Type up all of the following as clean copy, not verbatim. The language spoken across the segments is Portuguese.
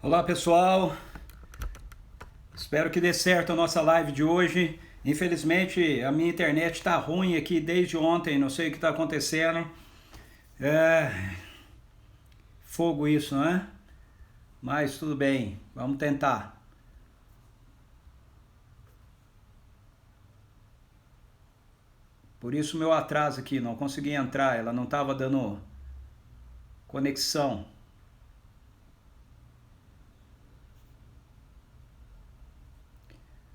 Olá pessoal, espero que dê certo a nossa live de hoje. Infelizmente a minha internet está ruim aqui desde ontem, não sei o que está acontecendo. É fogo isso, né? Mas tudo bem, vamos tentar. Por isso meu atraso aqui, não consegui entrar, ela não estava dando conexão.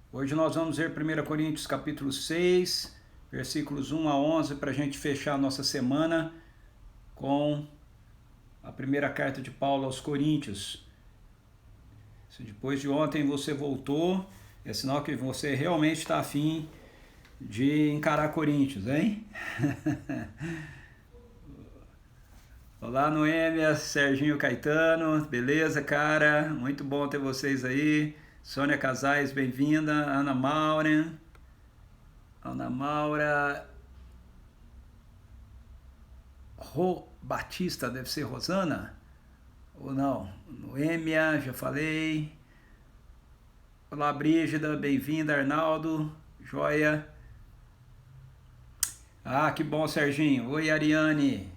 Hoje nós vamos ver 1 Coríntios capítulo 6, versículos 1 a 11, para a gente fechar a nossa semana com a primeira carta de Paulo aos Coríntios. Se depois de ontem você voltou, é sinal que você realmente está afim de encarar Coríntios, hein? Olá, Noêmia, Serginho Caetano, beleza, cara? Muito bom ter vocês aí. Sônia Casais, bem-vinda. Ana Maura. Batista, deve ser Rosana? Ou não? Noêmia, já falei. Olá, Brígida, bem-vinda. Arnaldo, joia. Ah, que bom, Serginho. Oi, Ariane.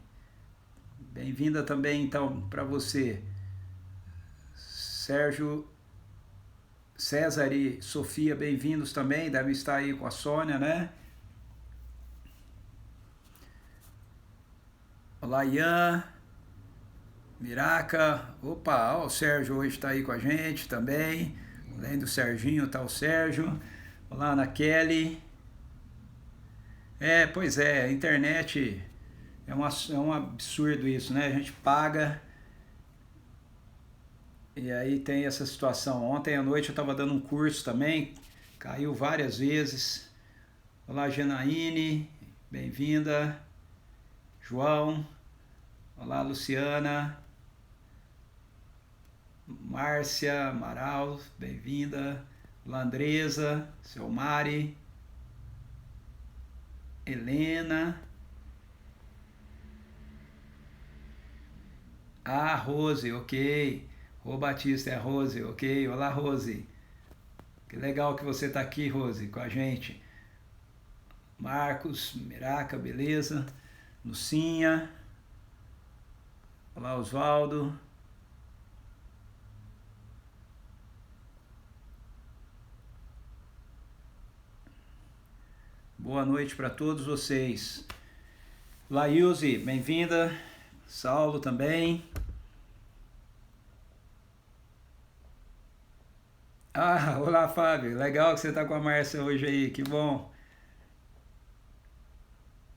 Bem-vinda também, então, para você. Sérgio, César e Sofia, bem-vindos também. Devem estar aí com a Sônia, né? Olá, Ian. Miraca. Opa, ó, o Sérgio hoje está aí com a gente também. Além do Serginho, tá o Sérgio. Olá, Ana Kelly. Pois é, a internet é um absurdo isso, né? A gente paga e aí tem essa situação. Ontem à noite eu estava dando um curso também, caiu várias vezes. Olá, Janaíne, bem-vinda. João, olá, Luciana. Márcia, Amaral, bem-vinda. Olá, Andresa, seu Mari. Helena. Ah, Rose, ok. Rô Batista é a Rose, ok. Olá, Rose. Que legal que você está aqui, Rose, com a gente. Marcos, Miraca, beleza. Lucinha. Olá, Osvaldo. Boa noite para todos vocês. Laílze, bem-vinda. Saulo também. Ah, olá, Fábio. Legal que você está com a Márcia hoje aí, que bom.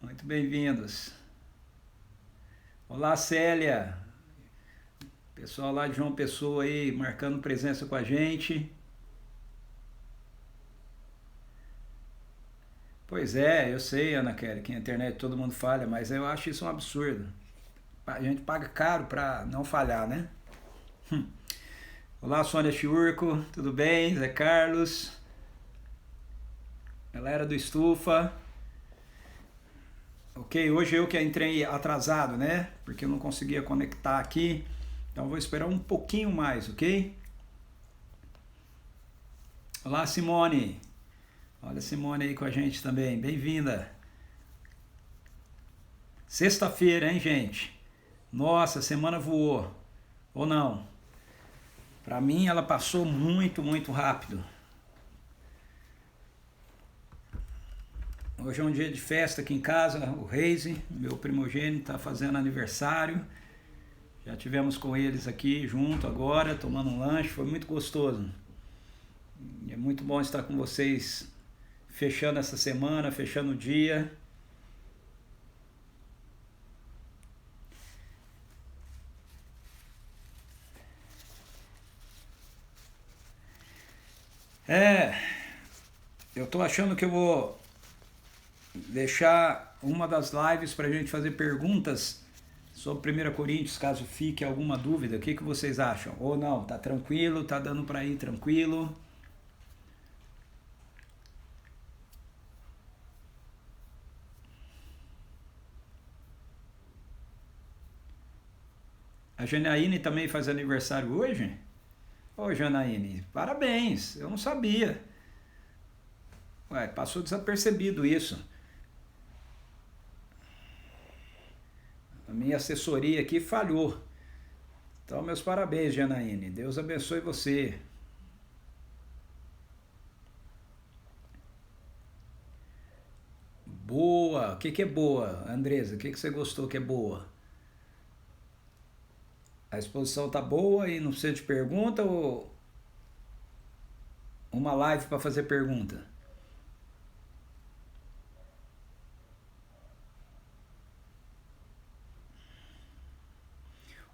Muito bem-vindos. Olá, Célia. Pessoal lá de João Pessoa aí, marcando presença com a gente. Pois é, eu sei, Ana Kelly, que a internet todo mundo falha, mas eu acho isso um absurdo. A gente paga caro para não falhar, né? Olá, Sônia Chiurco, tudo bem? Zé Carlos. Galera do Estufa. Ok, hoje eu que entrei atrasado, né? Porque eu não conseguia conectar aqui. Então vou esperar um pouquinho mais, ok? Olá, Simone. Olha a Simone aí com a gente também. Bem-vinda. Sexta-feira, hein, gente? Nossa, a semana voou. Ou não? Para mim ela passou muito, muito rápido. Hoje é um dia de festa aqui em casa. O Reise, meu primogênito, está fazendo aniversário. Já tivemos com eles aqui junto agora, tomando um lanche. Foi muito gostoso. E é muito bom estar com vocês fechando essa semana, fechando o dia. Eu tô achando que eu vou deixar uma das lives para a gente fazer perguntas sobre 1 Coríntios, caso fique alguma dúvida. O que vocês acham? Ou não, tá tranquilo, tá dando para ir tranquilo? A Janaíne também faz aniversário hoje? Ô, Janaíne, parabéns, eu não sabia. Ué, passou desapercebido isso. A minha assessoria aqui falhou. Então, meus parabéns, Janaíne. Deus abençoe você. Boa. O que é boa, Andresa? O que você gostou que é boa? A exposição tá boa e não precisa de pergunta ou uma live para fazer pergunta?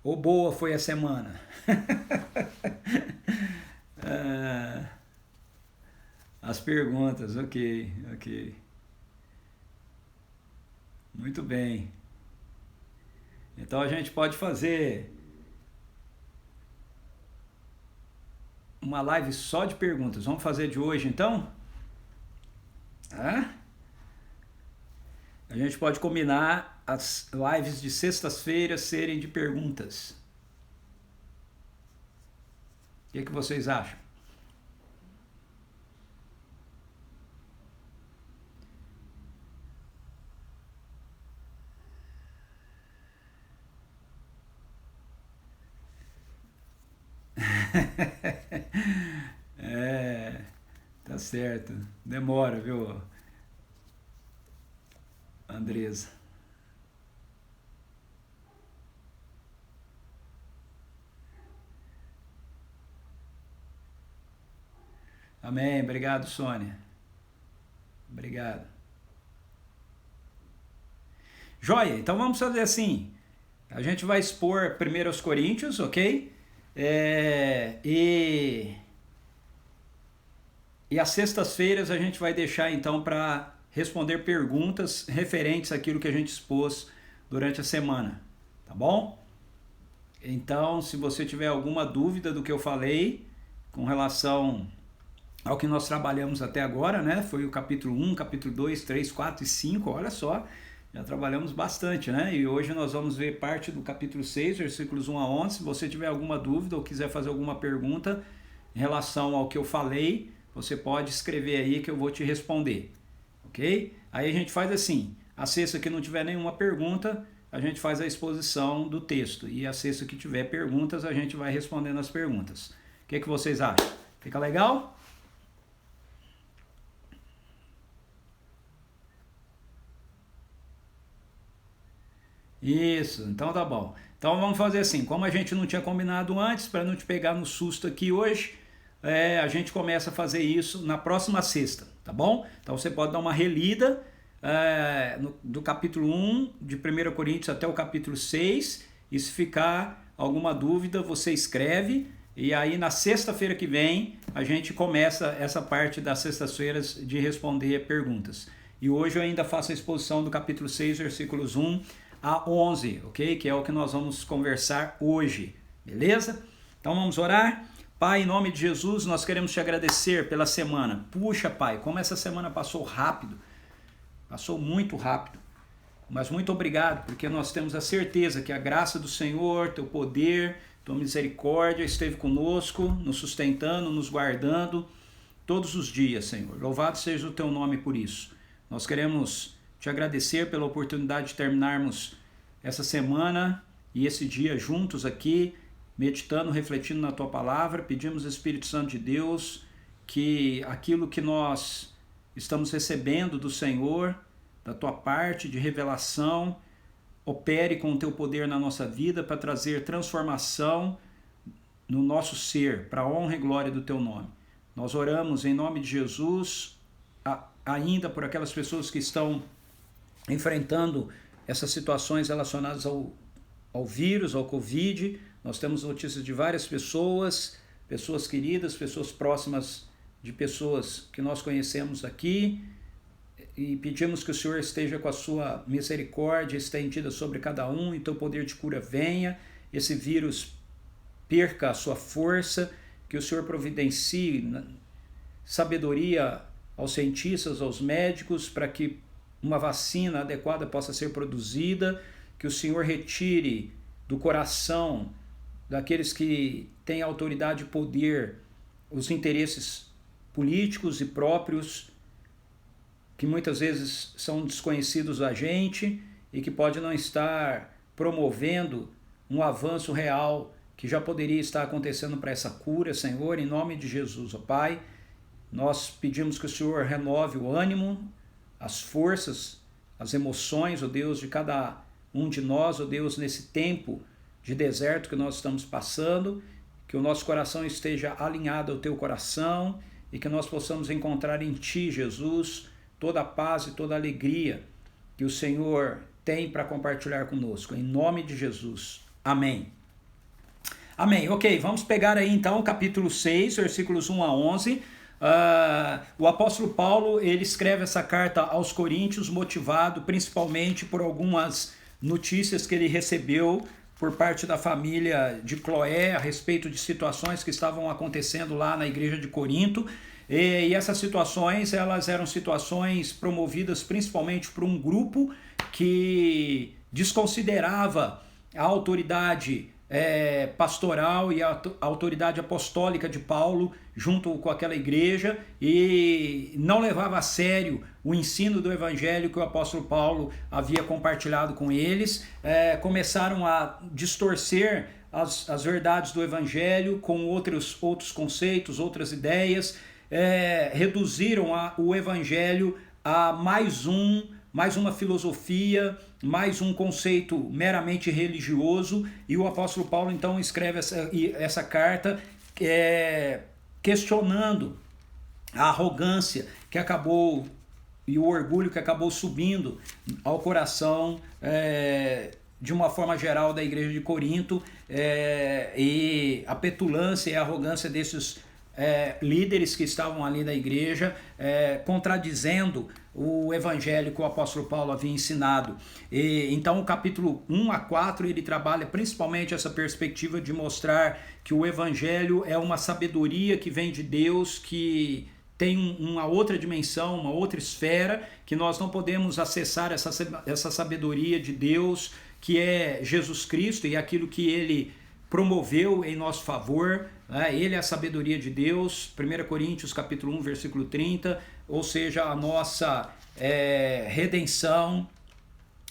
Ou boa foi a semana? Ah, as perguntas, ok, ok. Muito bem. Então a gente pode fazer uma live só de perguntas. Vamos fazer de hoje então? Hã? A gente pode combinar as lives de sextas-feiras serem de perguntas. O que vocês acham? É, tá certo. Demora, viu, Andresa? Amém. Obrigado, Sônia. Obrigado. Joia, então vamos fazer assim. A gente vai expor primeiro aos Coríntios, ok? E às sextas-feiras a gente vai deixar então para responder perguntas referentes àquilo que a gente expôs durante a semana, tá bom? Então, se você tiver alguma dúvida do que eu falei com relação ao que nós trabalhamos até agora, né? Foi o capítulo 1, capítulo 2, 3, 4 e 5, olha só, já trabalhamos bastante, né? E hoje nós vamos ver parte do capítulo 6, versículos 1 a 11. Se você tiver alguma dúvida ou quiser fazer alguma pergunta em relação ao que eu falei, você pode escrever aí que eu vou te responder, ok? Aí a gente faz assim, a sexta que não tiver nenhuma pergunta, a gente faz a exposição do texto. E a sexta que tiver perguntas, a gente vai respondendo as perguntas. O que vocês acham? Fica legal? Isso, então tá bom. Então vamos fazer assim, como a gente não tinha combinado antes, para não te pegar no susto aqui hoje, a gente começa a fazer isso na próxima sexta, tá bom? Então você pode dar uma relida do capítulo 1 de 1 Coríntios até o capítulo 6, e se ficar alguma dúvida, você escreve, e aí na sexta-feira que vem a gente começa essa parte das sextas-feiras de responder perguntas. E hoje eu ainda faço a exposição do capítulo 6, versículos 1 a 11, ok? Que é o que nós vamos conversar hoje, beleza? Então vamos orar? Pai, em nome de Jesus, nós queremos te agradecer pela semana. Puxa, Pai, como essa semana passou rápido, passou muito rápido. Mas muito obrigado, porque nós temos a certeza que a graça do Senhor, teu poder, tua misericórdia esteve conosco, nos sustentando, nos guardando todos os dias, Senhor. Louvado seja o teu nome por isso. Nós queremos te agradecer pela oportunidade de terminarmos essa semana e esse dia juntos aqui, meditando, refletindo na tua palavra. Pedimos, Espírito Santo de Deus, que aquilo que nós estamos recebendo do Senhor, da tua parte de revelação, opere com o teu poder na nossa vida para trazer transformação no nosso ser, para a honra e glória do teu nome. Nós oramos em nome de Jesus, ainda por aquelas pessoas que estão enfrentando essas situações relacionadas ao vírus, ao Covid. Nós temos notícias de várias pessoas queridas, pessoas próximas de pessoas que nós conhecemos aqui, e pedimos que o Senhor esteja com a sua misericórdia estendida sobre cada um, e teu poder de cura venha, esse vírus perca a sua força, que o Senhor providencie sabedoria aos cientistas, aos médicos, para que uma vacina adequada possa ser produzida, que o Senhor retire do coração daqueles que têm autoridade e poder, os interesses políticos e próprios, que muitas vezes são desconhecidos da gente e que pode não estar promovendo um avanço real que já poderia estar acontecendo para essa cura, Senhor, em nome de Jesus, ó Pai. Nós pedimos que o Senhor renove o ânimo, as forças, as emoções, ó Deus, de cada um de nós, ó Deus, nesse tempo de deserto que nós estamos passando, que o nosso coração esteja alinhado ao Teu coração e que nós possamos encontrar em Ti, Jesus, toda a paz e toda a alegria que o Senhor tem para compartilhar conosco. Em nome de Jesus. Amém. Amém. Ok, vamos pegar aí então o capítulo 6, versículos 1 a 11. O apóstolo Paulo, ele escreve essa carta aos Coríntios motivado principalmente por algumas notícias que ele recebeu por parte da família de Cloé a respeito de situações que estavam acontecendo lá na igreja de Corinto. E essas situações, elas eram situações promovidas principalmente por um grupo que desconsiderava a autoridade pastoral e a autoridade apostólica de Paulo junto com aquela igreja e não levava a sério o ensino do evangelho que o apóstolo Paulo havia compartilhado com eles. Começaram a distorcer as verdades do evangelho com outros conceitos, outras ideias, reduziram o evangelho a mais uma filosofia, mais um conceito meramente religioso, e o apóstolo Paulo então escreve essa carta questionando a arrogância que acabou e o orgulho que acabou subindo ao coração de uma forma geral da igreja de Corinto, e a petulância e a arrogância desses líderes que estavam ali da igreja, contradizendo o evangelho que o apóstolo Paulo havia ensinado. Então o capítulo 1 a 4 ele trabalha principalmente essa perspectiva de mostrar que o evangelho é uma sabedoria que vem de Deus, que tem uma outra dimensão, uma outra esfera, que nós não podemos acessar essa sabedoria de Deus, que é Jesus Cristo e aquilo que ele promoveu em nosso favor. Ele é a sabedoria de Deus, 1 Coríntios capítulo 1, versículo 30, ou seja, a nossa redenção,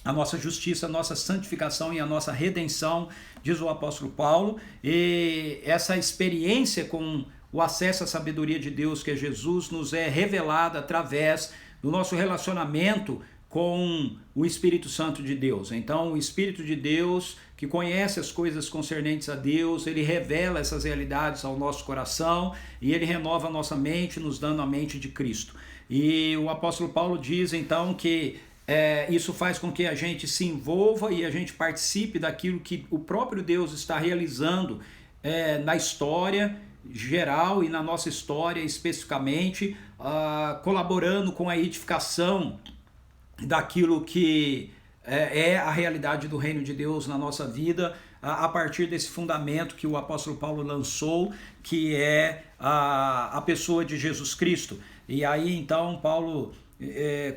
a nossa justiça, a nossa santificação e a nossa redenção, diz o apóstolo Paulo. E essa experiência com o acesso à sabedoria de Deus, que é Jesus, nos é revelada através do nosso relacionamento com o Espírito Santo de Deus. Então, o Espírito de Deus, que conhece as coisas concernentes a Deus, ele revela essas realidades ao nosso coração e ele renova a nossa mente, nos dando a mente de Cristo. E o apóstolo Paulo diz, então, que isso faz com que a gente se envolva e a gente participe daquilo que o próprio Deus está realizando na história geral e na nossa história especificamente, colaborando com a edificação daquilo que é a realidade do reino de Deus na nossa vida, a partir desse fundamento que o apóstolo Paulo lançou, que é a pessoa de Jesus Cristo. E aí então Paulo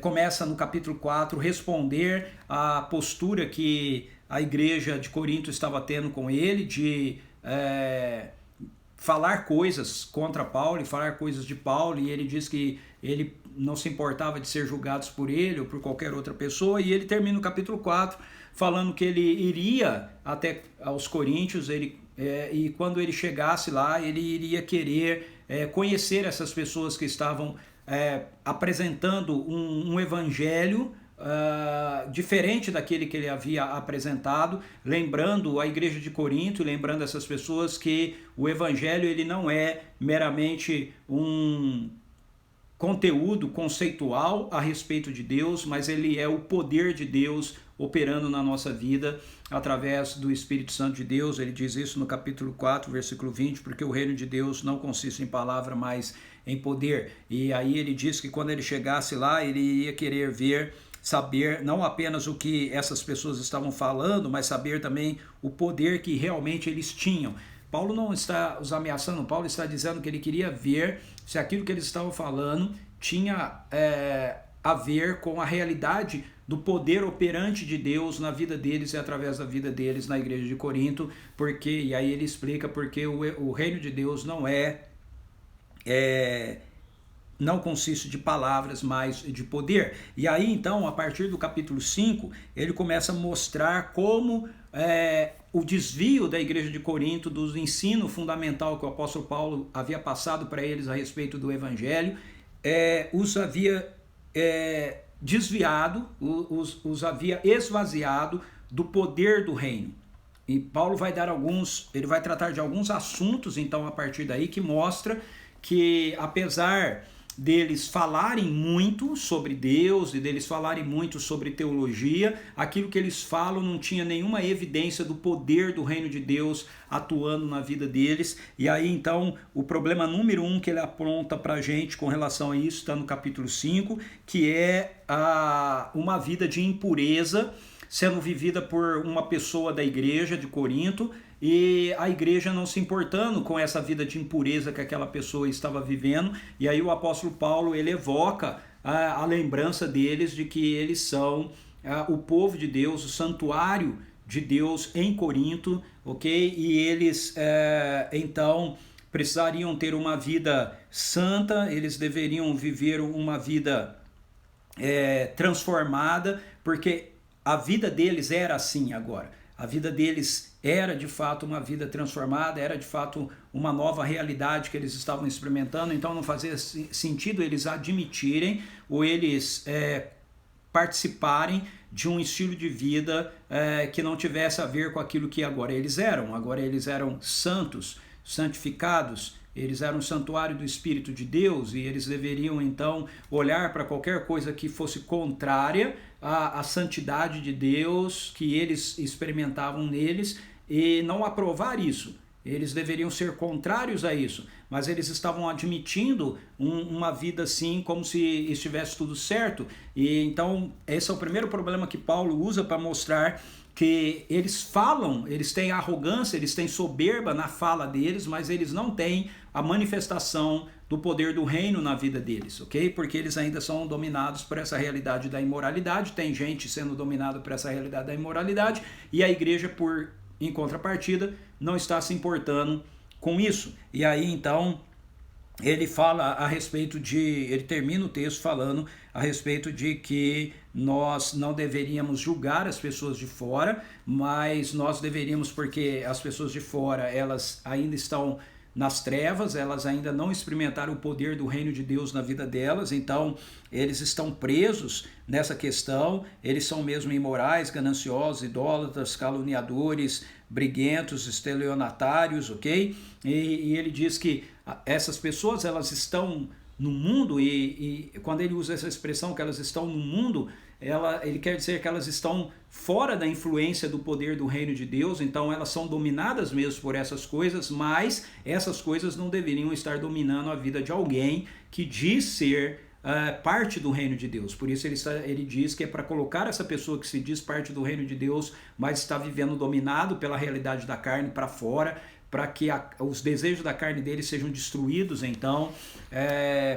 começa no capítulo 4 responder à postura que a igreja de Corinto estava tendo com ele, de falar coisas contra Paulo e falar coisas de Paulo, e ele diz que ele não se importava de ser julgados por ele ou por qualquer outra pessoa, e ele termina o capítulo 4 falando que ele iria até aos Coríntios, e quando ele chegasse lá, ele iria querer conhecer essas pessoas que estavam apresentando um evangelho diferente daquele que ele havia apresentado, lembrando a igreja de Corinto, lembrando essas pessoas que o evangelho ele não é meramente um conteúdo conceitual a respeito de Deus, mas ele é o poder de Deus operando na nossa vida através do Espírito Santo de Deus. Ele diz isso no capítulo 4, versículo 20, porque o reino de Deus não consiste em palavra, mas em poder. E aí ele diz que quando ele chegasse lá, ele ia querer saber não apenas o que essas pessoas estavam falando, mas saber também o poder que realmente eles tinham. Paulo não está os ameaçando, Paulo está dizendo que ele queria ver se aquilo que eles estavam falando tinha a ver com a realidade do poder operante de Deus na vida deles e através da vida deles na igreja de Corinto, porque, e aí ele explica porque o reino de Deus não consiste de palavras, mas de poder. E aí então, a partir do capítulo 5, ele começa a mostrar como o desvio da igreja de Corinto do ensino fundamental que o apóstolo Paulo havia passado para eles a respeito do evangelho, os havia desviado, os havia esvaziado do poder do reino. E Paulo ele vai tratar de alguns assuntos, então, a partir daí, que mostra que, apesar deles falarem muito sobre Deus e deles falarem muito sobre teologia, aquilo que eles falam não tinha nenhuma evidência do poder do reino de Deus atuando na vida deles. E aí então o problema número 1 que ele aponta para a gente com relação a isso está no capítulo 5, que é uma vida de impureza sendo vivida por uma pessoa da igreja de Corinto, e a igreja não se importando com essa vida de impureza que aquela pessoa estava vivendo. E aí o apóstolo Paulo ele evoca a lembrança deles de que eles são o povo de Deus, o santuário de Deus em Corinto, ok? E eles então precisariam ter uma vida santa, eles deveriam viver uma vida transformada, porque a vida deles era assim agora. A vida deles era de fato uma vida transformada, era de fato uma nova realidade que eles estavam experimentando, então não fazia sentido eles admitirem ou eles participarem de um estilo de vida que não tivesse a ver com aquilo que agora eles eram. Agora eles eram santos, santificados, eles eram um santuário do Espírito de Deus, e eles deveriam então olhar para qualquer coisa que fosse contrária à santidade de Deus que eles experimentavam neles e não aprovar isso. Eles deveriam ser contrários a isso, mas eles estavam admitindo uma vida assim, como se estivesse tudo certo. E então esse é o primeiro problema que Paulo usa para mostrar que eles falam, eles têm arrogância, eles têm soberba na fala deles, mas eles não têm a manifestação do poder do reino na vida deles, ok? Porque eles ainda são dominados por essa realidade da imoralidade, tem gente sendo dominada por essa realidade da imoralidade, e a igreja, em contrapartida, não está se importando com isso. E aí, então, ele fala a respeito ele termina o texto falando a respeito de que nós não deveríamos julgar as pessoas de fora, mas nós deveríamos, porque as pessoas de fora, elas ainda estão nas trevas, elas ainda não experimentaram o poder do reino de Deus na vida delas, então eles estão presos nessa questão, eles são mesmo imorais, gananciosos, idólatras, caluniadores, briguentos, estelionatários, ok? E ele diz que essas pessoas, elas estão no mundo, e quando ele usa essa expressão que elas estão no mundo, ele quer dizer que elas estão fora da influência do poder do reino de Deus, então elas são dominadas mesmo por essas coisas, mas essas coisas não deveriam estar dominando a vida de alguém que diz ser parte do reino de Deus. Por isso ele diz que é para colocar essa pessoa que se diz parte do reino de Deus, mas está vivendo dominado pela realidade da carne para fora, para que os desejos da carne dele sejam destruídos, então,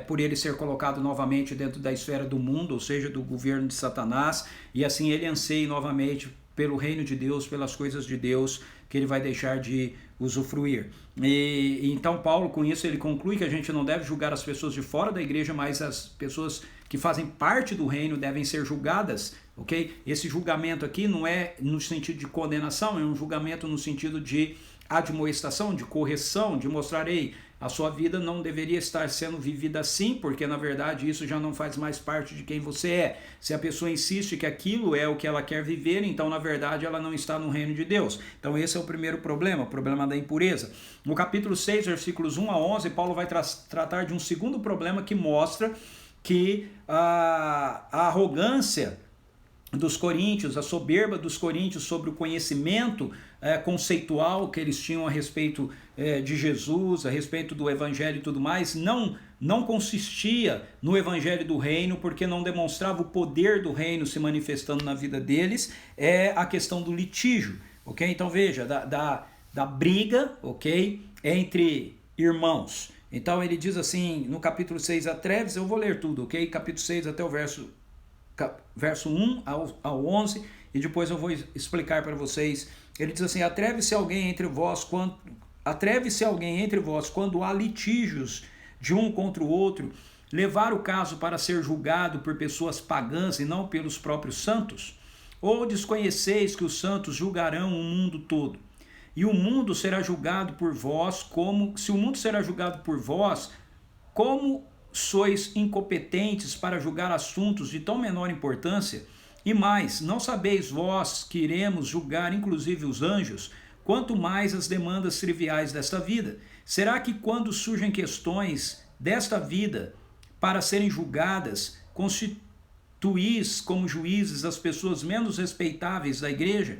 por ele ser colocado novamente dentro da esfera do mundo, ou seja, do governo de Satanás, e assim ele anseie novamente pelo reino de Deus, pelas coisas de Deus, que ele vai deixar de usufruir. E então Paulo, com isso, ele conclui que a gente não deve julgar as pessoas de fora da igreja, mas as pessoas que fazem parte do reino devem ser julgadas, ok? Esse julgamento aqui não é no sentido de condenação, é um julgamento no sentido de admoestação, de correção, de mostrar, a sua vida não deveria estar sendo vivida assim, porque na verdade isso já não faz mais parte de quem você é. Se a pessoa insiste que aquilo é o que ela quer viver, então na verdade ela não está no reino de Deus. Então esse é o primeiro problema, o problema da impureza. No capítulo 6, versículos 1 a 11, Paulo vai tratar de um segundo problema que mostra que a arrogância dos coríntios, a soberba dos coríntios sobre o conhecimento conceitual que eles tinham a respeito de Jesus, a respeito do evangelho e tudo mais, não consistia no evangelho do reino, porque não demonstrava o poder do reino se manifestando na vida deles, é a questão do litígio, ok? Então veja, da briga, ok, entre irmãos, Então ele diz assim, no capítulo 6, atreves, eu vou ler tudo, ok? Capítulo 6 até o verso 1 ao 11, e depois eu vou explicar para vocês. Ele diz assim, atreve-se alguém entre vós quando há litígios de um contra o outro, levar o caso para ser julgado por pessoas pagãs e não pelos próprios santos? Ou desconheceis que os santos julgarão o mundo todo? E o mundo será julgado por vós, se o mundo será julgado por vós, como sois incompetentes para julgar assuntos de tão menor importância? E mais, não sabeis vós que iremos julgar inclusive os anjos, quanto mais as demandas triviais desta vida? Será que quando surgem questões desta vida para serem julgadas, constituís como juízes as pessoas menos respeitáveis da igreja?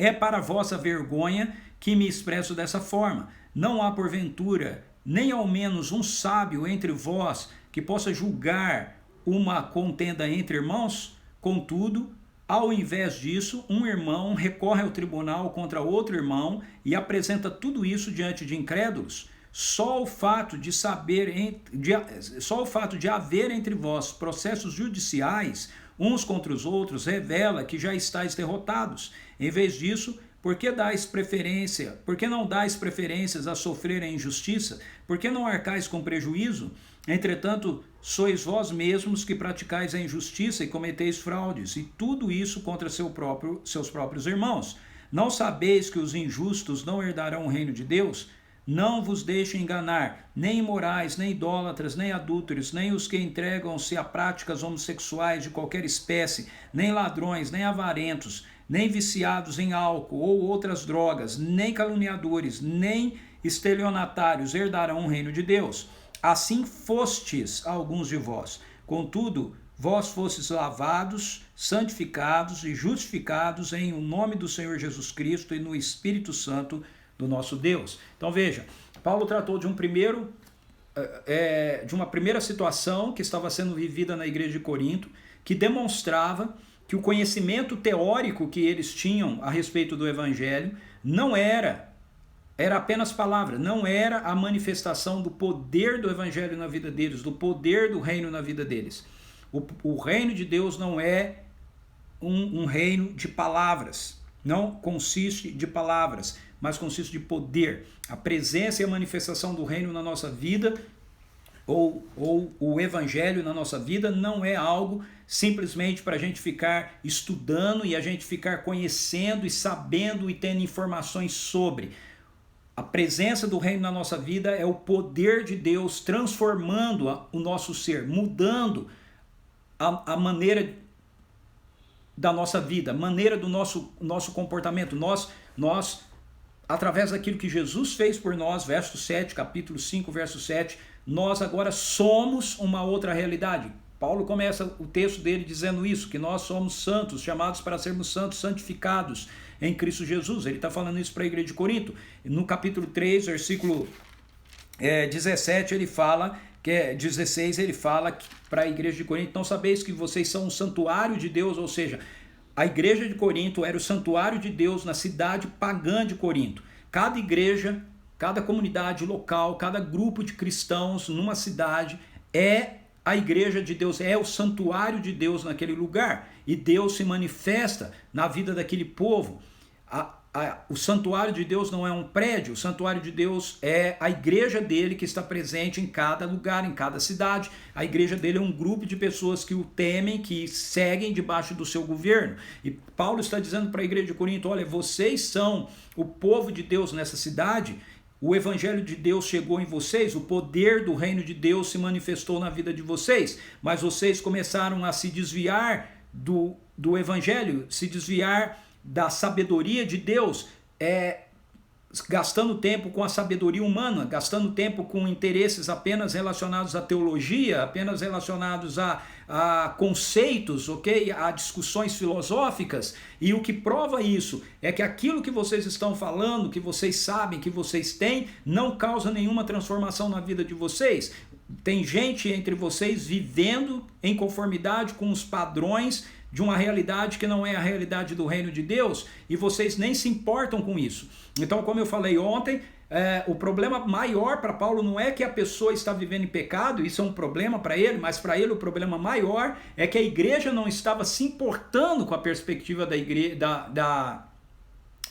É para a vossa vergonha que me expresso dessa forma. Não há porventura, nem ao menos um sábio entre vós que possa julgar uma contenda entre irmãos? Contudo, ao invés disso, um irmão recorre ao tribunal contra outro irmão e apresenta tudo isso diante de incrédulos. Só o fato de haver entre vós processos judiciais uns contra os outros revela que já estáis derrotados. Em vez disso, por que não dais preferências a sofrer a injustiça? Por que não arcais com prejuízo? Entretanto, sois vós mesmos que praticais a injustiça e cometeis fraudes, e tudo isso contra seus próprios irmãos. Não sabeis que os injustos não herdarão o reino de Deus? Não vos deixem enganar, nem imorais, nem idólatras, nem adúlteros, nem os que entregam-se a práticas homossexuais de qualquer espécie, nem ladrões, nem avarentos, nem viciados em álcool ou outras drogas, nem caluniadores, nem estelionatários herdarão o reino de Deus. Assim fostes alguns de vós. Contudo, vós fostes lavados, santificados e justificados em o nome do Senhor Jesus Cristo e no Espírito Santo do nosso Deus. Então veja, Paulo tratou de uma primeira situação que estava sendo vivida na igreja de Corinto, que demonstrava que o conhecimento teórico que eles tinham a respeito do evangelho não era apenas palavra, não era a manifestação do poder do evangelho na vida deles, do poder do reino na vida deles. O reino de Deus não é um reino de palavras, não consiste de palavras, mas consiste de poder. A presença e a manifestação do reino na nossa vida, ou o evangelho na nossa vida, não é algo simplesmente para a gente ficar estudando e a gente ficar conhecendo e sabendo e tendo informações sobre. A presença do reino na nossa vida é o poder de Deus transformando o nosso ser, mudando a maneira da nossa vida, a maneira do nosso comportamento. Nós, através daquilo que Jesus fez por nós, verso 7, capítulo 5, verso 7, nós agora somos uma outra realidade. Paulo começa o texto dele dizendo isso, que nós somos santos, chamados para sermos santos, santificados em Cristo Jesus. Ele está falando isso para a igreja de Corinto. No capítulo 3, versículo 17, ele fala, 16, ele fala para a igreja de Corinto: não sabeis que vocês são um santuário de Deus? Ou seja, a igreja de Corinto era o santuário de Deus na cidade pagã de Corinto. Cada igreja, cada comunidade local, cada grupo de cristãos numa cidade é a igreja de Deus, é o santuário de Deus naquele lugar. E Deus se manifesta na vida daquele povo. O santuário de Deus não é um prédio, o santuário de Deus é a igreja dele que está presente em cada lugar, em cada cidade. A igreja dele é um grupo de pessoas que o temem, que seguem debaixo do seu governo. E Paulo está dizendo para a igreja de Corinto: olha, vocês são o povo de Deus nessa cidade, o evangelho de Deus chegou em vocês, o poder do reino de Deus se manifestou na vida de vocês, mas vocês começaram a se desviar do evangelho, se desviar da sabedoria de Deus, gastando tempo com a sabedoria humana, gastando tempo com interesses apenas relacionados à teologia, apenas relacionados a conceitos, ok? A discussões filosóficas. E o que prova isso é que aquilo que vocês estão falando, que vocês sabem, que vocês têm, não causa nenhuma transformação na vida de vocês. Tem gente entre vocês vivendo em conformidade com os padrões de uma realidade que não é a realidade do reino de Deus, e vocês nem se importam com isso. Então, como eu falei ontem, o problema maior para Paulo não é que a pessoa está vivendo em pecado, isso é um problema para ele, mas para ele o problema maior é que a igreja não estava se importando com a perspectiva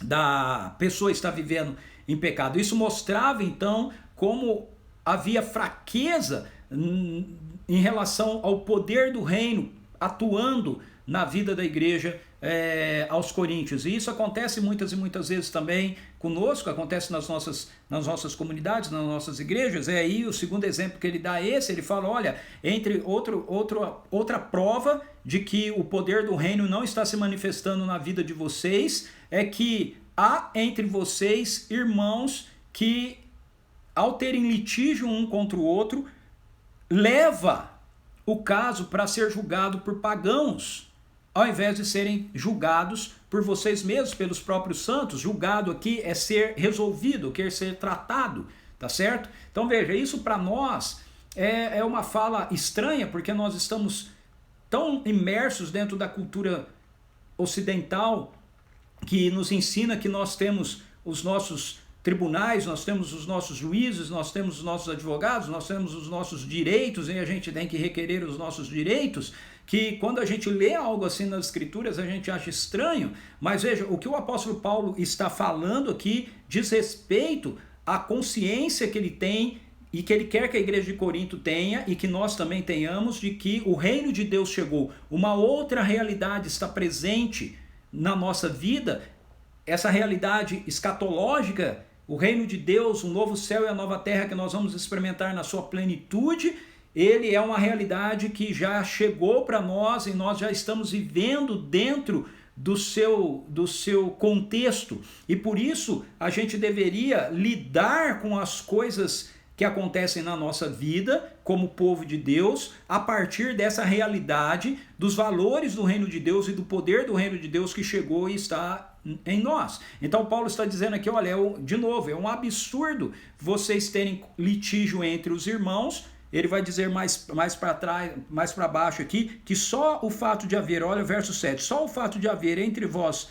da pessoa estar vivendo em pecado. Isso mostrava então como havia fraqueza em relação ao poder do reino atuando na vida da igreja aos coríntios. E isso acontece muitas e muitas vezes também conosco, acontece nas nossas comunidades, nas nossas igrejas. Aí o segundo exemplo que ele dá é esse, ele fala, olha, entre outra prova de que o poder do reino não está se manifestando na vida de vocês, é que há entre vocês irmãos que, ao terem litígio um contra o outro, leva o caso para ser julgado por pagãos, ao invés de serem julgados por vocês mesmos, pelos próprios santos. Julgado aqui é ser resolvido, quer ser tratado, tá certo? Então veja, isso para nós é uma fala estranha, porque nós estamos tão imersos dentro da cultura ocidental, que nos ensina que nós temos os nossos tribunais, nós temos os nossos juízes, nós temos os nossos advogados, nós temos os nossos direitos, e a gente tem que requerer os nossos direitos, que quando a gente lê algo assim nas escrituras a gente acha estranho, mas veja, o que o apóstolo Paulo está falando aqui diz respeito à consciência que ele tem e que ele quer que a igreja de Corinto tenha, e que nós também tenhamos, de que o reino de Deus chegou. Uma outra realidade está presente na nossa vida, essa realidade escatológica, o reino de Deus, o novo céu e a nova terra que nós vamos experimentar na sua plenitude, ele é uma realidade que já chegou para nós e nós já estamos vivendo dentro do seu contexto. E por isso a gente deveria lidar com as coisas que acontecem na nossa vida como povo de Deus, a partir dessa realidade dos valores do reino de Deus e do poder do reino de Deus que chegou e está em nós. Então Paulo está dizendo aqui, olha, de novo, é um absurdo vocês terem litígio entre os irmãos. Ele vai dizer mais para trás, mais para baixo aqui, que só o fato de haver, olha o verso 7, só o fato de haver entre vós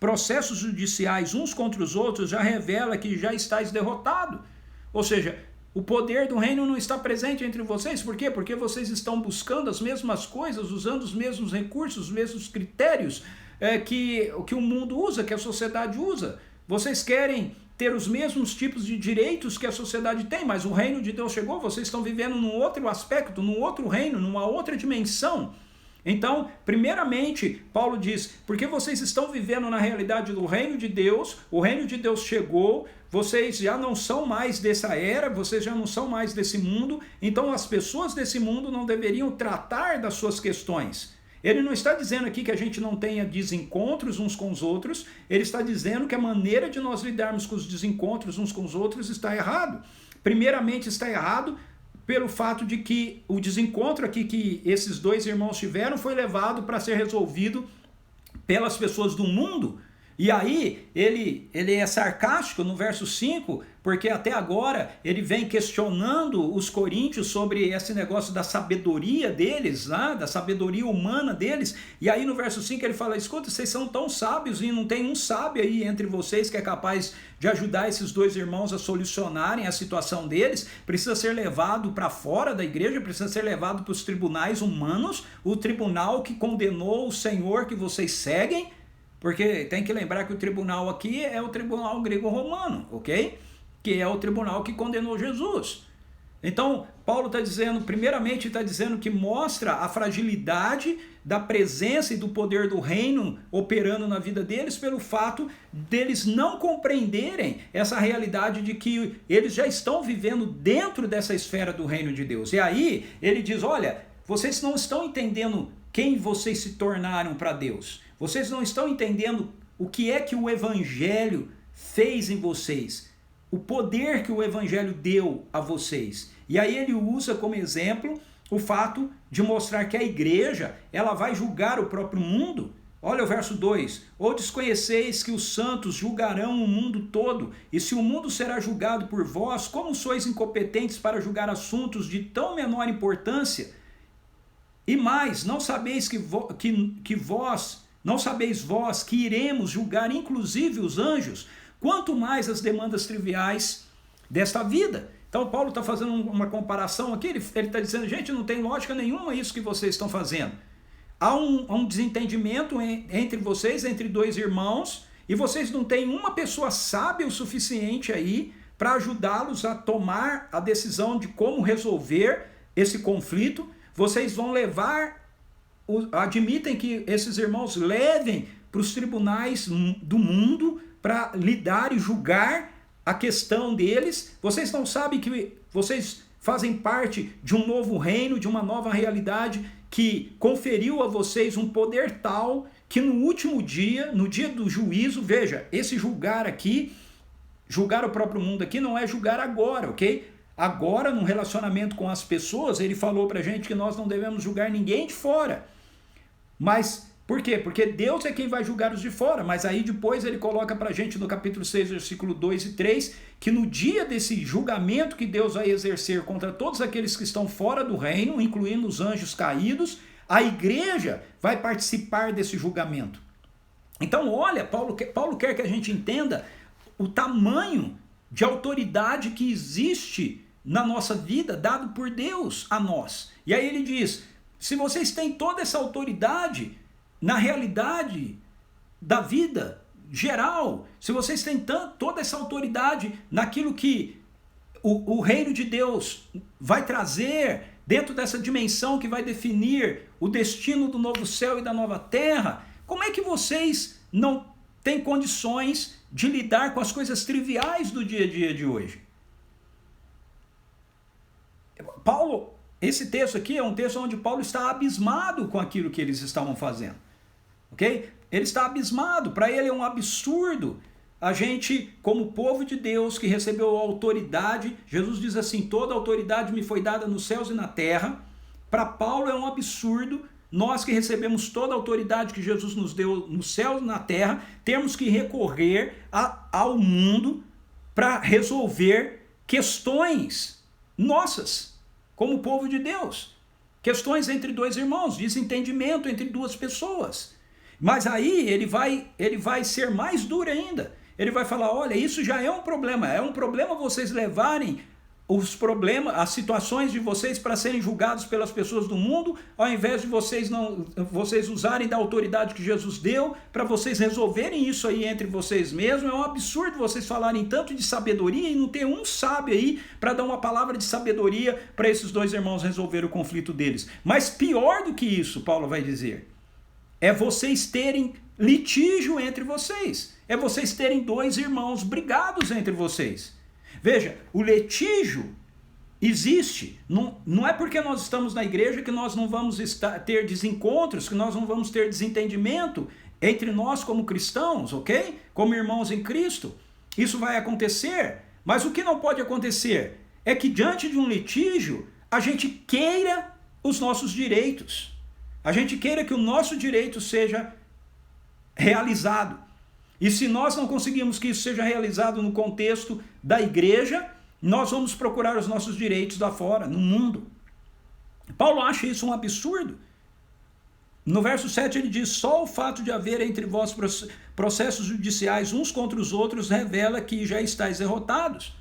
processos judiciais uns contra os outros já revela que já estáis derrotado. Ou seja, o poder do reino não está presente entre vocês. Por quê? Porque vocês estão buscando as mesmas coisas, usando os mesmos recursos, os mesmos critérios que o mundo usa, que a sociedade usa. Vocês querem ter os mesmos tipos de direitos que a sociedade tem, mas o reino de Deus chegou, vocês estão vivendo num outro aspecto, num outro reino, numa outra dimensão. Então, primeiramente, Paulo diz, porque vocês estão vivendo na realidade do reino de Deus, o reino de Deus chegou, vocês já não são mais dessa era, vocês já não são mais desse mundo, então as pessoas desse mundo não deveriam tratar das suas questões. Ele não está dizendo aqui que a gente não tenha desencontros uns com os outros, ele está dizendo que a maneira de nós lidarmos com os desencontros uns com os outros está errado. Primeiramente está errado pelo fato de que o desencontro aqui que esses dois irmãos tiveram foi levado para ser resolvido pelas pessoas do mundo. E aí ele é sarcástico no verso 5, porque até agora ele vem questionando os coríntios sobre esse negócio da sabedoria deles, né? Da sabedoria humana deles. E aí no verso 5 ele fala, escuta, vocês são tão sábios e não tem um sábio aí entre vocês que é capaz de ajudar esses dois irmãos a solucionarem a situação deles. Precisa ser levado para fora da igreja, precisa ser levado para os tribunais humanos, o tribunal que condenou o Senhor que vocês seguem. Porque tem que lembrar que o tribunal aqui é o tribunal grego-romano, ok? Que é o tribunal que condenou Jesus. Então, Paulo está dizendo, primeiramente está dizendo que mostra a fragilidade da presença e do poder do reino operando na vida deles pelo fato deles não compreenderem essa realidade de que eles já estão vivendo dentro dessa esfera do reino de Deus. E aí ele diz, olha, vocês não estão entendendo quem vocês se tornaram para Deus. Vocês não estão entendendo o que é que o Evangelho fez em vocês, o poder que o Evangelho deu a vocês. E aí ele usa como exemplo o fato de mostrar que a igreja ela vai julgar o próprio mundo. Olha o verso 2, ou desconheceis que os santos julgarão o mundo todo, e se o mundo será julgado por vós, como sois incompetentes para julgar assuntos de tão menor importância? E mais, não sabeis não sabeis vós que iremos julgar inclusive os anjos, quanto mais as demandas triviais desta vida. Então Paulo está fazendo uma comparação aqui, ele está dizendo, gente, não tem lógica nenhuma isso que vocês estão fazendo. Há um desentendimento entre vocês, entre dois irmãos, e vocês não têm uma pessoa sábia o suficiente aí para ajudá-los a tomar a decisão de como resolver esse conflito. Vocês vão admitem que esses irmãos levem para os tribunais do mundo para lidar e julgar a questão deles. Vocês não sabem que vocês fazem parte de um novo reino, de uma nova realidade que conferiu a vocês um poder tal que no último dia, no dia do juízo, veja, esse julgar aqui, julgar o próprio mundo aqui não é julgar agora, ok? Agora, no relacionamento com as pessoas, ele falou pra gente que nós não devemos julgar ninguém de fora. Mas por quê? Porque Deus é quem vai julgar os de fora, mas aí depois ele coloca pra gente no capítulo 6, versículo 2 e 3, que no dia desse julgamento que Deus vai exercer contra todos aqueles que estão fora do reino, incluindo os anjos caídos, a igreja vai participar desse julgamento. Então olha, Paulo quer que a gente entenda o tamanho de autoridade que existe na nossa vida, dado por Deus a nós. E aí ele diz, se vocês têm toda essa autoridade na realidade da vida geral, se vocês têm toda essa autoridade naquilo que o reino de Deus vai trazer dentro dessa dimensão que vai definir o destino do novo céu e da nova terra, como é que vocês não têm condições de lidar com as coisas triviais do dia a dia de hoje? Paulo, esse texto aqui é um texto onde Paulo está abismado com aquilo que eles estavam fazendo. Ok? Ele está abismado, para ele é um absurdo a gente, como povo de Deus que recebeu a autoridade, Jesus diz assim, toda a autoridade me foi dada nos céus e na terra. Para Paulo é um absurdo, nós que recebemos toda a autoridade que Jesus nos deu nos céus e na terra, temos que recorrer ao mundo para resolver questões nossas, como povo de Deus. Questões entre dois irmãos, desentendimento entre duas pessoas. Mas aí ele vai ser mais duro ainda. Ele vai falar, olha, isso já é um problema vocês levarem os problemas, as situações de vocês para serem julgados pelas pessoas do mundo, ao invés de vocês usarem da autoridade que Jesus deu para vocês resolverem isso aí entre vocês mesmos. É um absurdo vocês falarem tanto de sabedoria e não ter um sábio aí para dar uma palavra de sabedoria para esses dois irmãos resolver o conflito deles. Mas pior do que isso, Paulo vai dizer, é vocês terem litígio entre vocês. É vocês terem dois irmãos brigados entre vocês. Veja, o litígio existe. Não é porque nós estamos na igreja que nós não vamos ter desencontros, que nós não vamos ter desentendimento entre nós como cristãos, ok? Como irmãos em Cristo. Isso vai acontecer. Mas o que não pode acontecer é que diante de um litígio, a gente queira os nossos direitos. A gente queira que o nosso direito seja realizado. E se nós não conseguimos que isso seja realizado no contexto da igreja, nós vamos procurar os nossos direitos lá fora, no mundo. Paulo acha isso um absurdo. No verso 7 ele diz, só o fato de haver entre vós processos judiciais uns contra os outros revela que já estáis derrotados.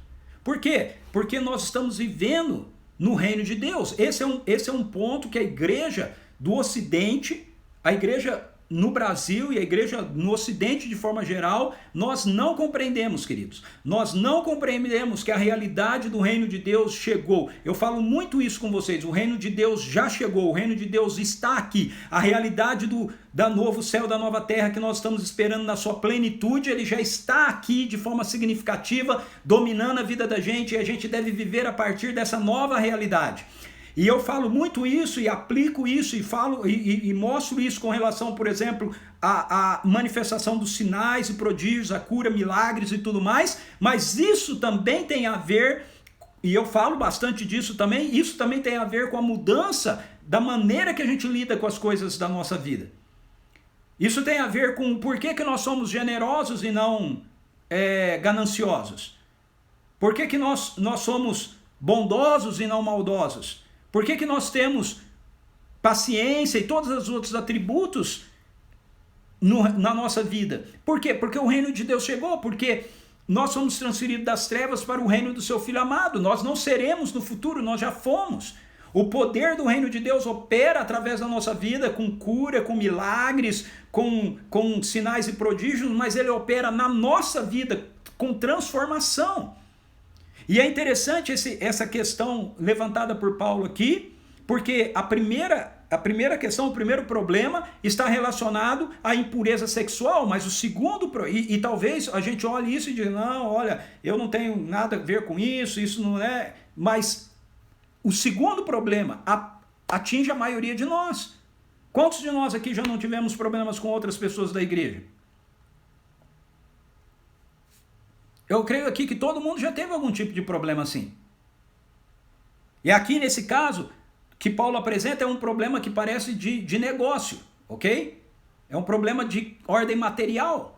Por quê? Porque nós estamos vivendo no reino de Deus. Esse é um ponto que a igreja do Ocidente, a igreja no Brasil e a igreja no Ocidente de forma geral, nós não compreendemos, queridos. Nós não compreendemos que a realidade do reino de Deus chegou. Eu falo muito isso com vocês. O reino de Deus já chegou. O reino de Deus está aqui. A realidade da novo céu, da nova terra que nós estamos esperando na sua plenitude, ele já está aqui de forma significativa, dominando a vida da gente, e a gente deve viver a partir dessa nova realidade. E eu falo muito isso e aplico isso e falo e mostro isso com relação, por exemplo, à manifestação dos sinais e prodígios, a cura, milagres e tudo mais, mas isso também tem a ver, e eu falo bastante disso também, isso também tem a ver com a mudança da maneira que a gente lida com as coisas da nossa vida. Isso tem a ver com o porquê que nós somos generosos e não gananciosos. Por que nós somos bondosos e não maldosos? Por que nós temos paciência e todos os outros atributos na nossa vida. Por quê? Porque o reino de Deus chegou, porque nós somos transferidos das trevas para o reino do seu Filho amado. Nós não seremos no futuro, nós já fomos. O poder do reino de Deus opera através da nossa vida, com cura, com milagres, com sinais e prodígios, mas ele opera na nossa vida com transformação. E é interessante essa questão levantada por Paulo aqui, porque a primeira questão, o primeiro problema está relacionado à impureza sexual, mas o segundo, e talvez a gente olhe isso e diga, não, olha, eu não tenho nada a ver com isso não é, mas o segundo problema atinge a maioria de nós. Quantos de nós aqui já não tivemos problemas com outras pessoas da igreja? Eu creio aqui que todo mundo já teve algum tipo de problema assim. E aqui nesse caso que Paulo apresenta é um problema que parece de negócio, ok? É um problema de ordem material.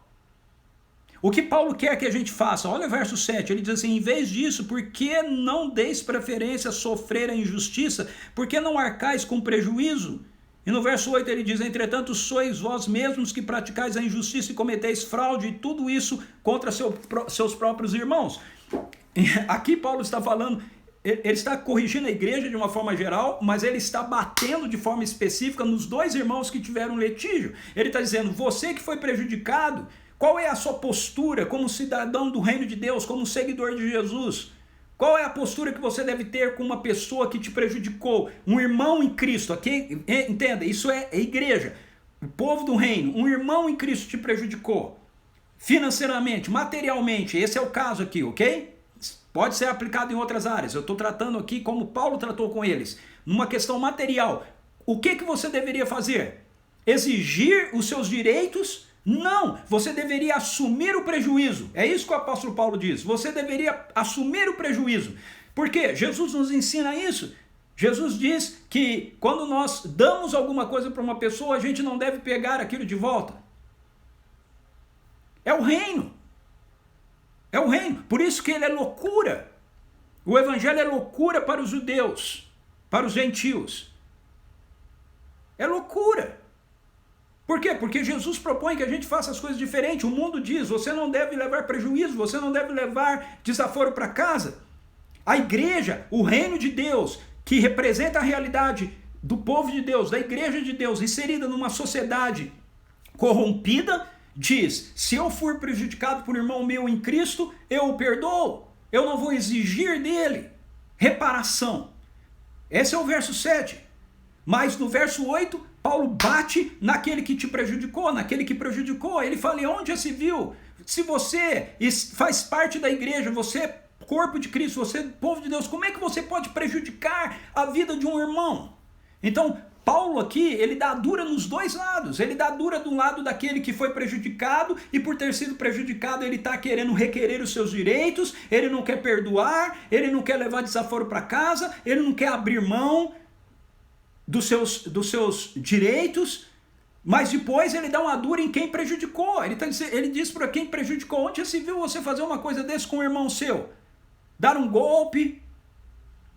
O que Paulo quer que a gente faça? Olha o verso 7, ele diz assim, em vez disso, por que não deis preferência a sofrer a injustiça? Por que não arcais com prejuízo? E no verso 8 ele diz, entretanto sois vós mesmos que praticais a injustiça e cometeis fraude, e tudo isso contra seus próprios irmãos. Aqui Paulo está falando, ele está corrigindo a igreja de uma forma geral, mas ele está batendo de forma específica nos dois irmãos que tiveram litígio. Ele está dizendo, você que foi prejudicado, qual é a sua postura como cidadão do reino de Deus, como seguidor de Jesus? Qual é a postura que você deve ter com uma pessoa que te prejudicou? Um irmão em Cristo, ok? Entenda, isso é igreja, o povo do reino. Um irmão em Cristo te prejudicou financeiramente, materialmente. Esse é o caso aqui, ok? Pode ser aplicado em outras áreas. Eu estou tratando aqui como Paulo tratou com eles. Numa questão material. O que você deveria fazer? Exigir os seus direitos? Não, você deveria assumir o prejuízo. É isso que o apóstolo Paulo diz. Você deveria assumir o prejuízo. Por quê? Jesus nos ensina isso. Jesus diz que quando nós damos alguma coisa para uma pessoa, a gente não deve pegar aquilo de volta. É o reino. É o reino. Por isso que ele é loucura. O evangelho é loucura para os judeus, para os gentios. É loucura. Por quê? Porque Jesus propõe que a gente faça as coisas diferentes. O mundo diz, você não deve levar prejuízo, você não deve levar desaforo para casa. A igreja, o reino de Deus, que representa a realidade do povo de Deus, da igreja de Deus, inserida numa sociedade corrompida, diz, se eu for prejudicado por um irmão meu em Cristo, eu o perdoo. Eu não vou exigir dele reparação. Esse é o verso 7. Mas no verso 8, Paulo bate naquele que te prejudicou, naquele que prejudicou. Ele fala, onde já se viu? Se você faz parte da igreja, você é corpo de Cristo, você é povo de Deus, como é que você pode prejudicar a vida de um irmão? Então, Paulo aqui, ele dá dura nos dois lados. Ele dá dura do lado daquele que foi prejudicado e por ter sido prejudicado ele está querendo requerer os seus direitos, ele não quer perdoar, ele não quer levar desaforo para casa, ele não quer abrir mão dos seus direitos, mas depois ele dá uma dura em quem prejudicou. Ele diz para quem prejudicou, onde já se viu você fazer uma coisa desse com um irmão seu? Dar um golpe,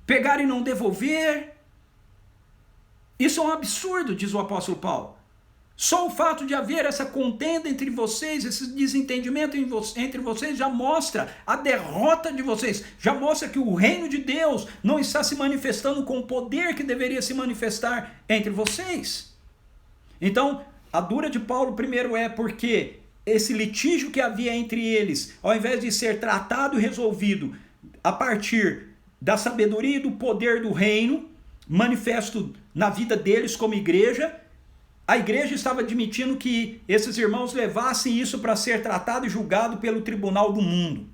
pegar e não devolver. Isso é um absurdo, diz o apóstolo Paulo. Só o fato de haver essa contenda entre vocês, esse desentendimento entre vocês já mostra a derrota de vocês, já mostra que o reino de Deus não está se manifestando com o poder que deveria se manifestar entre vocês. Então, a dura de Paulo primeiro é porque esse litígio que havia entre eles, ao invés de ser tratado e resolvido a partir da sabedoria e do poder do reino, manifesto na vida deles como igreja, a igreja estava admitindo que esses irmãos levassem isso para ser tratado e julgado pelo tribunal do mundo.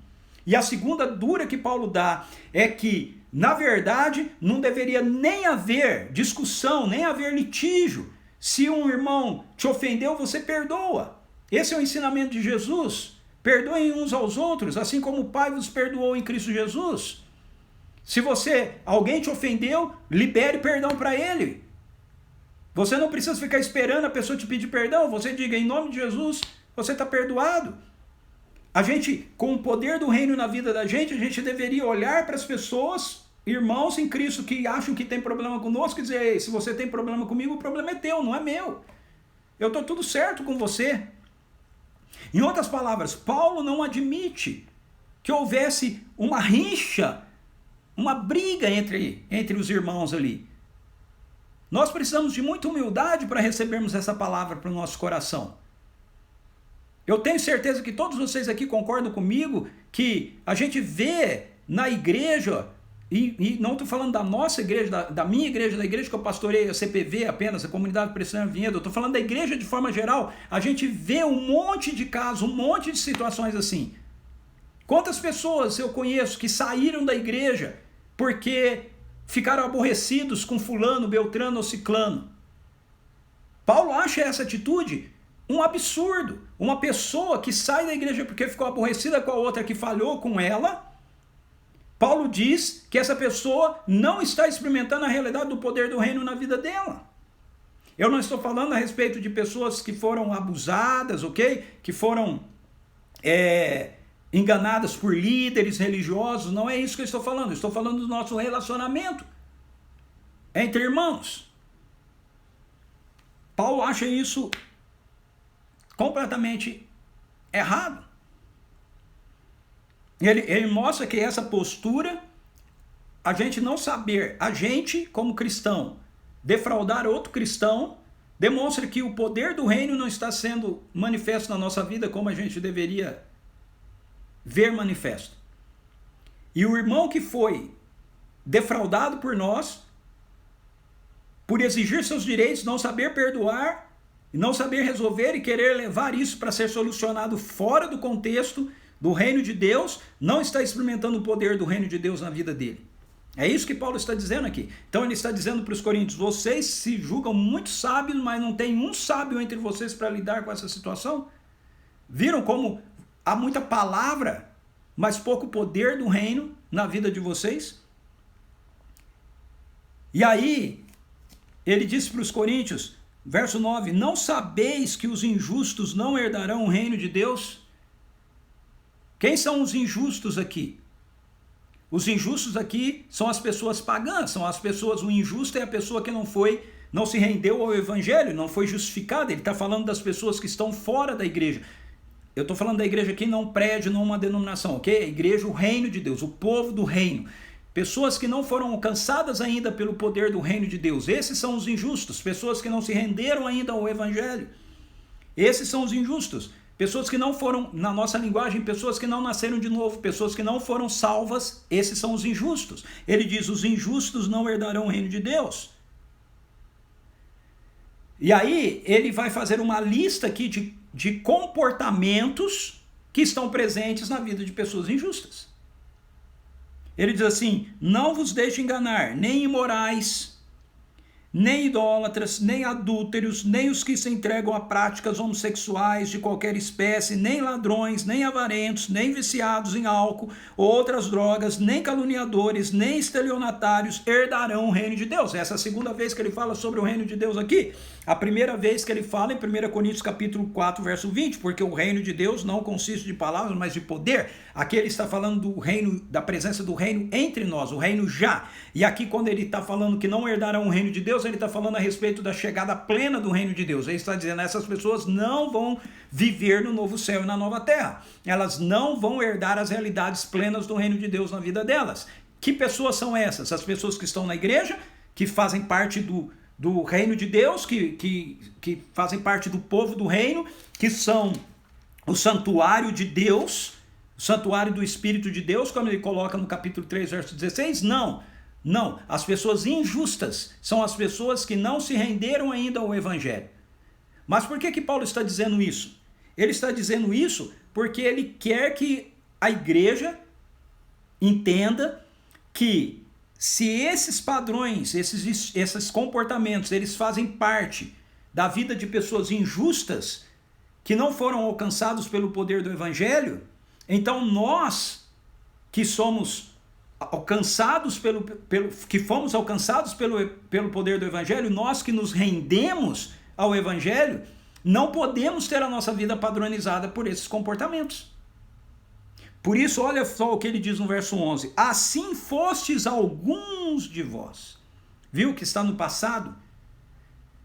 E a segunda dura que Paulo dá é que, na verdade, não deveria nem haver discussão, nem haver litígio. Se um irmão te ofendeu, você perdoa. Esse é o ensinamento de Jesus. Perdoem uns aos outros, assim como o Pai vos perdoou em Cristo Jesus. Se alguém te ofendeu, libere perdão para ele. Você não precisa ficar esperando a pessoa te pedir perdão. Você diga, em nome de Jesus, você está perdoado. A gente, com o poder do reino na vida da gente, a gente deveria olhar para as pessoas irmãos em Cristo que acham que tem problema conosco e dizer, ei, se você tem problema comigo, o problema é teu, não é meu. Eu estou tudo certo com você. Em outras palavras, Paulo não admite que houvesse uma rixa, uma briga entre os irmãos ali. Nós precisamos de muita humildade para recebermos essa palavra para o nosso coração. Eu tenho certeza que todos vocês aqui concordam comigo que a gente vê na igreja, e não estou falando da nossa igreja, da minha igreja, da igreja que eu pastorei, a CPV apenas, a Comunidade Presbiteriana Vinhedo, eu estou falando da igreja de forma geral, a gente vê um monte de casos, um monte de situações assim. Quantas pessoas eu conheço que saíram da igreja porque ficaram aborrecidos com fulano, beltrano ou ciclano? Paulo acha essa atitude um absurdo. Uma pessoa que sai da igreja porque ficou aborrecida com a outra que falhou com ela, Paulo diz que essa pessoa não está experimentando a realidade do poder do reino na vida dela. Eu não estou falando a respeito de pessoas que foram abusadas, ok? Que foram enganadas por líderes religiosos, não é isso que eu estou falando. Eu estou falando do nosso relacionamento entre irmãos. Paulo acha isso completamente errado. Ele mostra que essa postura, a gente não saber, a gente como cristão, defraudar outro cristão, demonstra que o poder do reino não está sendo manifesto na nossa vida como a gente deveria ver manifesto. E o irmão que foi defraudado por nós, por exigir seus direitos, não saber perdoar, não saber resolver e querer levar isso para ser solucionado fora do contexto do reino de Deus, não está experimentando o poder do reino de Deus na vida dele. É isso que Paulo está dizendo aqui. Então ele está dizendo para os coríntios, vocês se julgam muito sábios, mas não tem um sábio entre vocês para lidar com essa situação? Viram como há muita palavra, mas pouco poder do reino na vida de vocês? E aí, ele disse para os coríntios, verso 9, não sabeis que os injustos não herdarão o reino de Deus? Quem são os injustos aqui? Os injustos aqui são as pessoas pagãs, são as pessoas, o injusto é a pessoa que não se rendeu ao evangelho, não foi justificada. Ele está falando das pessoas que estão fora da igreja. Eu estou falando da igreja aqui, não prédio, não uma denominação, ok? A igreja, o reino de Deus, o povo do reino. Pessoas que não foram alcançadas ainda pelo poder do reino de Deus. Esses são os injustos. Pessoas que não se renderam ainda ao evangelho. Esses são os injustos. Pessoas que não foram, na nossa linguagem, pessoas que não nasceram de novo, pessoas que não foram salvas, esses são os injustos. Ele diz, os injustos não herdarão o reino de Deus. E aí, ele vai fazer uma lista aqui de comportamentos que estão presentes na vida de pessoas injustas. Ele diz assim, não vos deixe enganar, nem imorais, nem idólatras, nem adúlteros, nem os que se entregam a práticas homossexuais de qualquer espécie, nem ladrões, nem avarentos, nem viciados em álcool ou outras drogas, nem caluniadores, nem estelionatários herdarão o reino de Deus. Essa é a segunda vez que ele fala sobre o reino de Deus aqui. A primeira vez que ele fala em 1 Coríntios capítulo 4, verso 20, porque o reino de Deus não consiste de palavras, mas de poder. Aqui ele está falando do reino, da presença do reino entre nós, o reino já. E aqui quando ele está falando que não herdarão o reino de Deus, ele está falando a respeito da chegada plena do reino de Deus. Ele está dizendo, essas pessoas não vão viver no novo céu e na nova terra. Elas não vão herdar as realidades plenas do reino de Deus na vida delas. Que pessoas são essas? As pessoas que estão na igreja, que fazem parte do reino de Deus, que fazem parte do povo do reino, que são o santuário de Deus, o santuário do Espírito de Deus, como ele coloca no capítulo 3, verso 16? Não. As pessoas injustas são as pessoas que não se renderam ainda ao evangelho. Mas por que Paulo está dizendo isso? Ele está dizendo isso porque ele quer que a igreja entenda que se esses padrões, esses comportamentos, eles fazem parte da vida de pessoas injustas que não foram alcançados pelo poder do evangelho, então nós que somos alcançados que fomos alcançados pelo poder do evangelho, nós que nos rendemos ao evangelho, não podemos ter a nossa vida padronizada por esses comportamentos. Por isso, olha só o que ele diz no verso 11. Assim fostes alguns de vós. Viu que está no passado?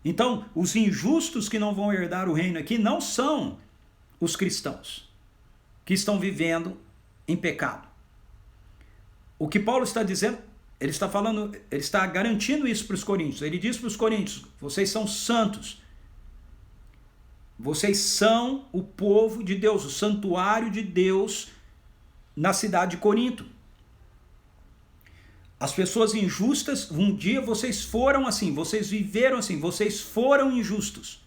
Então, os injustos que não vão herdar o reino aqui não são os cristãos que estão vivendo em pecado. O que Paulo está dizendo, ele está garantindo isso para os coríntios. Ele diz para os coríntios: vocês são santos. Vocês são o povo de Deus, o santuário de Deus na cidade de Corinto. As pessoas injustas, um dia vocês foram assim, vocês viveram assim, vocês foram injustos.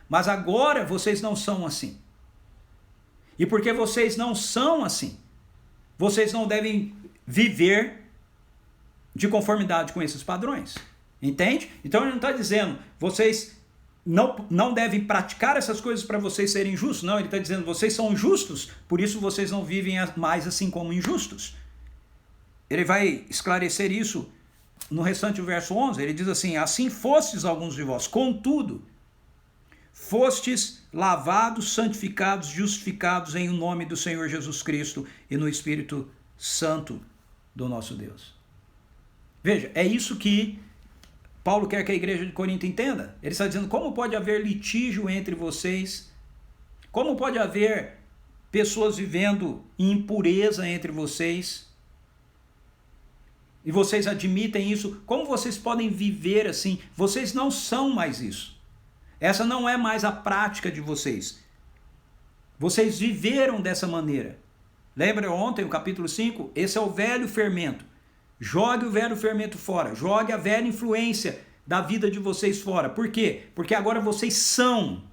Mas agora vocês não são assim. E porque vocês não são assim, vocês não devem viver de conformidade com esses padrões. Entende? Então ele não está dizendo, vocês não devem praticar essas coisas para vocês serem justos. Não, ele está dizendo, vocês são justos, por isso vocês não vivem mais assim como injustos. Ele vai esclarecer isso no restante do verso 11. Ele diz assim: assim fostes alguns de vós, contudo, fostes lavados, santificados, justificados em nome do Senhor Jesus Cristo e no Espírito Santo do nosso Deus. Veja, é isso que Paulo quer que a igreja de Corinto entenda. Ele está dizendo, como pode haver litígio entre vocês? Como pode haver pessoas vivendo em impureza entre vocês? E vocês admitem isso? Como vocês podem viver assim? Vocês não são mais isso. Essa não é mais a prática de vocês. Vocês viveram dessa maneira. Lembra ontem, o capítulo 5? Esse é o velho fermento. Jogue o velho fermento fora. Jogue a velha influência da vida de vocês fora. Por quê? Porque agora vocês são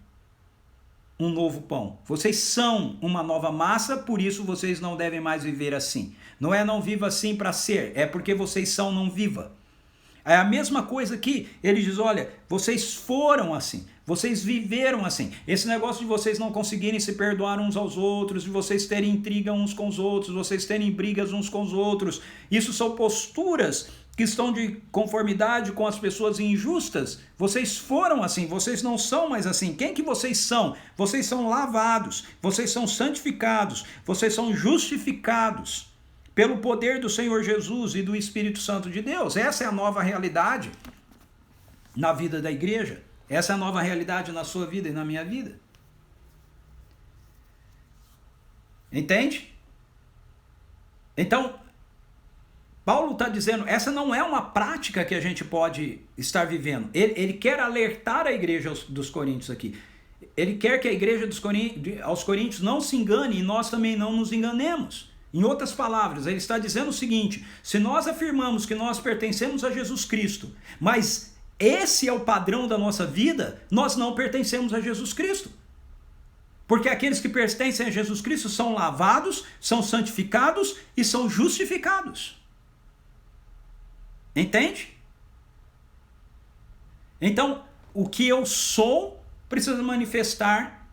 um novo pão. Vocês são uma nova massa, por isso vocês não devem mais viver assim. Não é não viva assim para ser, é porque vocês são não viva. É a mesma coisa que ele diz, olha, vocês foram assim, vocês viveram assim. Esse negócio de vocês não conseguirem se perdoar uns aos outros, de vocês terem intriga uns com os outros, vocês terem brigas uns com os outros, isso são posturas que estão de conformidade com as pessoas injustas. Vocês foram assim, vocês não são mais assim. Quem que vocês são? Vocês são lavados, vocês são santificados, vocês são justificados pelo poder do Senhor Jesus e do Espírito Santo de Deus. Essa é a nova realidade na vida da igreja. Essa é a nova realidade na sua vida e na minha vida. Entende? Então, Paulo está dizendo, essa não é uma prática que a gente pode estar vivendo. Ele quer alertar a igreja dos Coríntios aqui. Ele quer que a igreja aos Coríntios não se engane e nós também não nos enganemos. Em outras palavras, ele está dizendo o seguinte: se nós afirmamos que nós pertencemos a Jesus Cristo, mas esse é o padrão da nossa vida, nós não pertencemos a Jesus Cristo. Porque aqueles que pertencem a Jesus Cristo são lavados, são santificados e são justificados. Entende? Então, o que eu sou precisa manifestar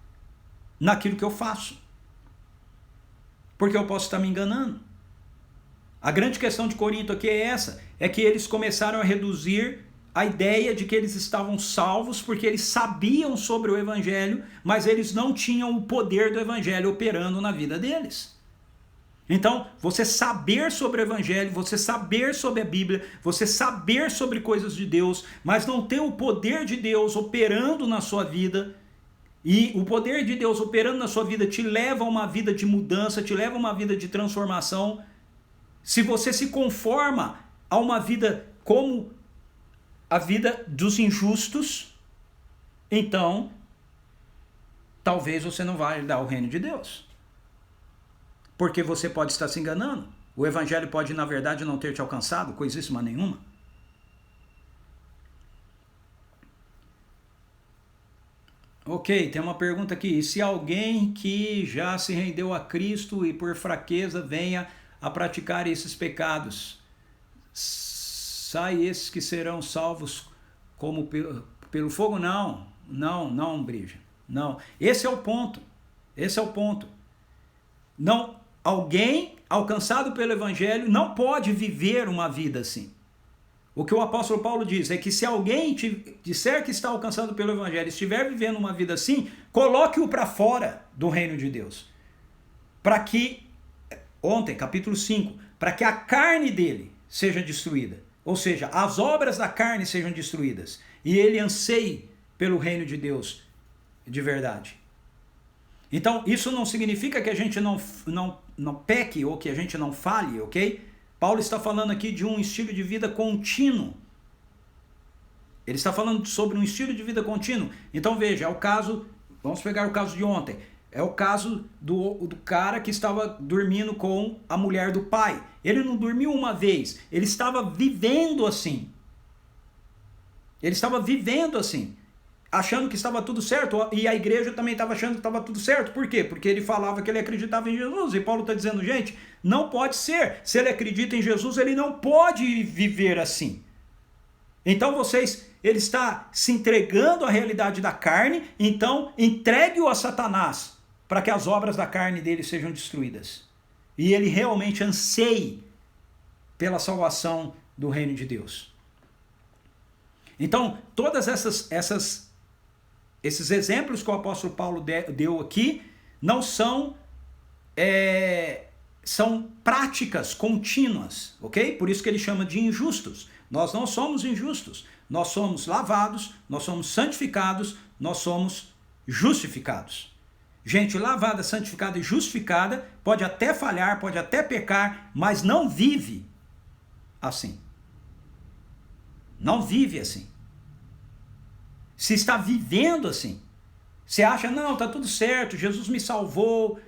naquilo que eu faço. Porque eu posso estar me enganando. A grande questão de Corinto aqui é essa, é que eles começaram a reduzir a ideia de que eles estavam salvos porque eles sabiam sobre o Evangelho, mas eles não tinham o poder do Evangelho operando na vida deles. Então, você saber sobre o Evangelho, você saber sobre a Bíblia, você saber sobre coisas de Deus, mas não ter o poder de Deus operando na sua vida, e o poder de Deus operando na sua vida te leva a uma vida de mudança, te leva a uma vida de transformação. Se você se conforma a uma vida como a vida dos injustos, então talvez você não vá herdar o reino de Deus. Porque você pode estar se enganando. O Evangelho pode, na verdade, não ter te alcançado, coisíssima nenhuma. Ok, tem uma pergunta aqui. E se alguém que já se rendeu a Cristo e por fraqueza venha a praticar esses pecados, sai esses que serão salvos como pelo fogo? Não, Brígia. Não. Esse é o ponto. Não, alguém alcançado pelo Evangelho não pode viver uma vida assim. O que o apóstolo Paulo diz é que se alguém disser que está alcançado pelo Evangelho e estiver vivendo uma vida assim, coloque-o para fora do reino de Deus. Para que ontem, capítulo 5, para que a carne dele seja destruída. Ou seja, as obras da carne sejam destruídas. E ele anseie pelo reino de Deus de verdade. Então, isso não significa que a gente não peque ou que a gente não falhe, ok? Paulo está falando aqui de um estilo de vida contínuo. Ele está falando sobre um estilo de vida contínuo. Então, veja, é o caso, vamos pegar o caso de ontem. É o caso do cara que estava dormindo com a mulher do pai. Ele não dormiu uma vez, ele estava vivendo assim. Ele estava vivendo assim, achando que estava tudo certo, e a igreja também estava achando que estava tudo certo. Por quê? Porque ele falava que ele acreditava em Jesus, e Paulo está dizendo, gente, não pode ser. Se ele acredita em Jesus, ele não pode viver assim. Então ele está se entregando à realidade da carne, então entregue-o a Satanás, para que as obras da carne dele sejam destruídas. E ele realmente anseie pela salvação do reino de Deus. Então, todas esses exemplos que o apóstolo Paulo deu aqui não são práticas contínuas, ok? Por isso que ele chama de injustos. Nós não somos injustos, nós somos lavados, nós somos santificados, nós somos justificados. Gente lavada, santificada e justificada pode até falhar, pode até pecar, mas não vive assim. Não vive assim. Se está vivendo assim, você acha, não, está tudo certo, Jesus me salvou,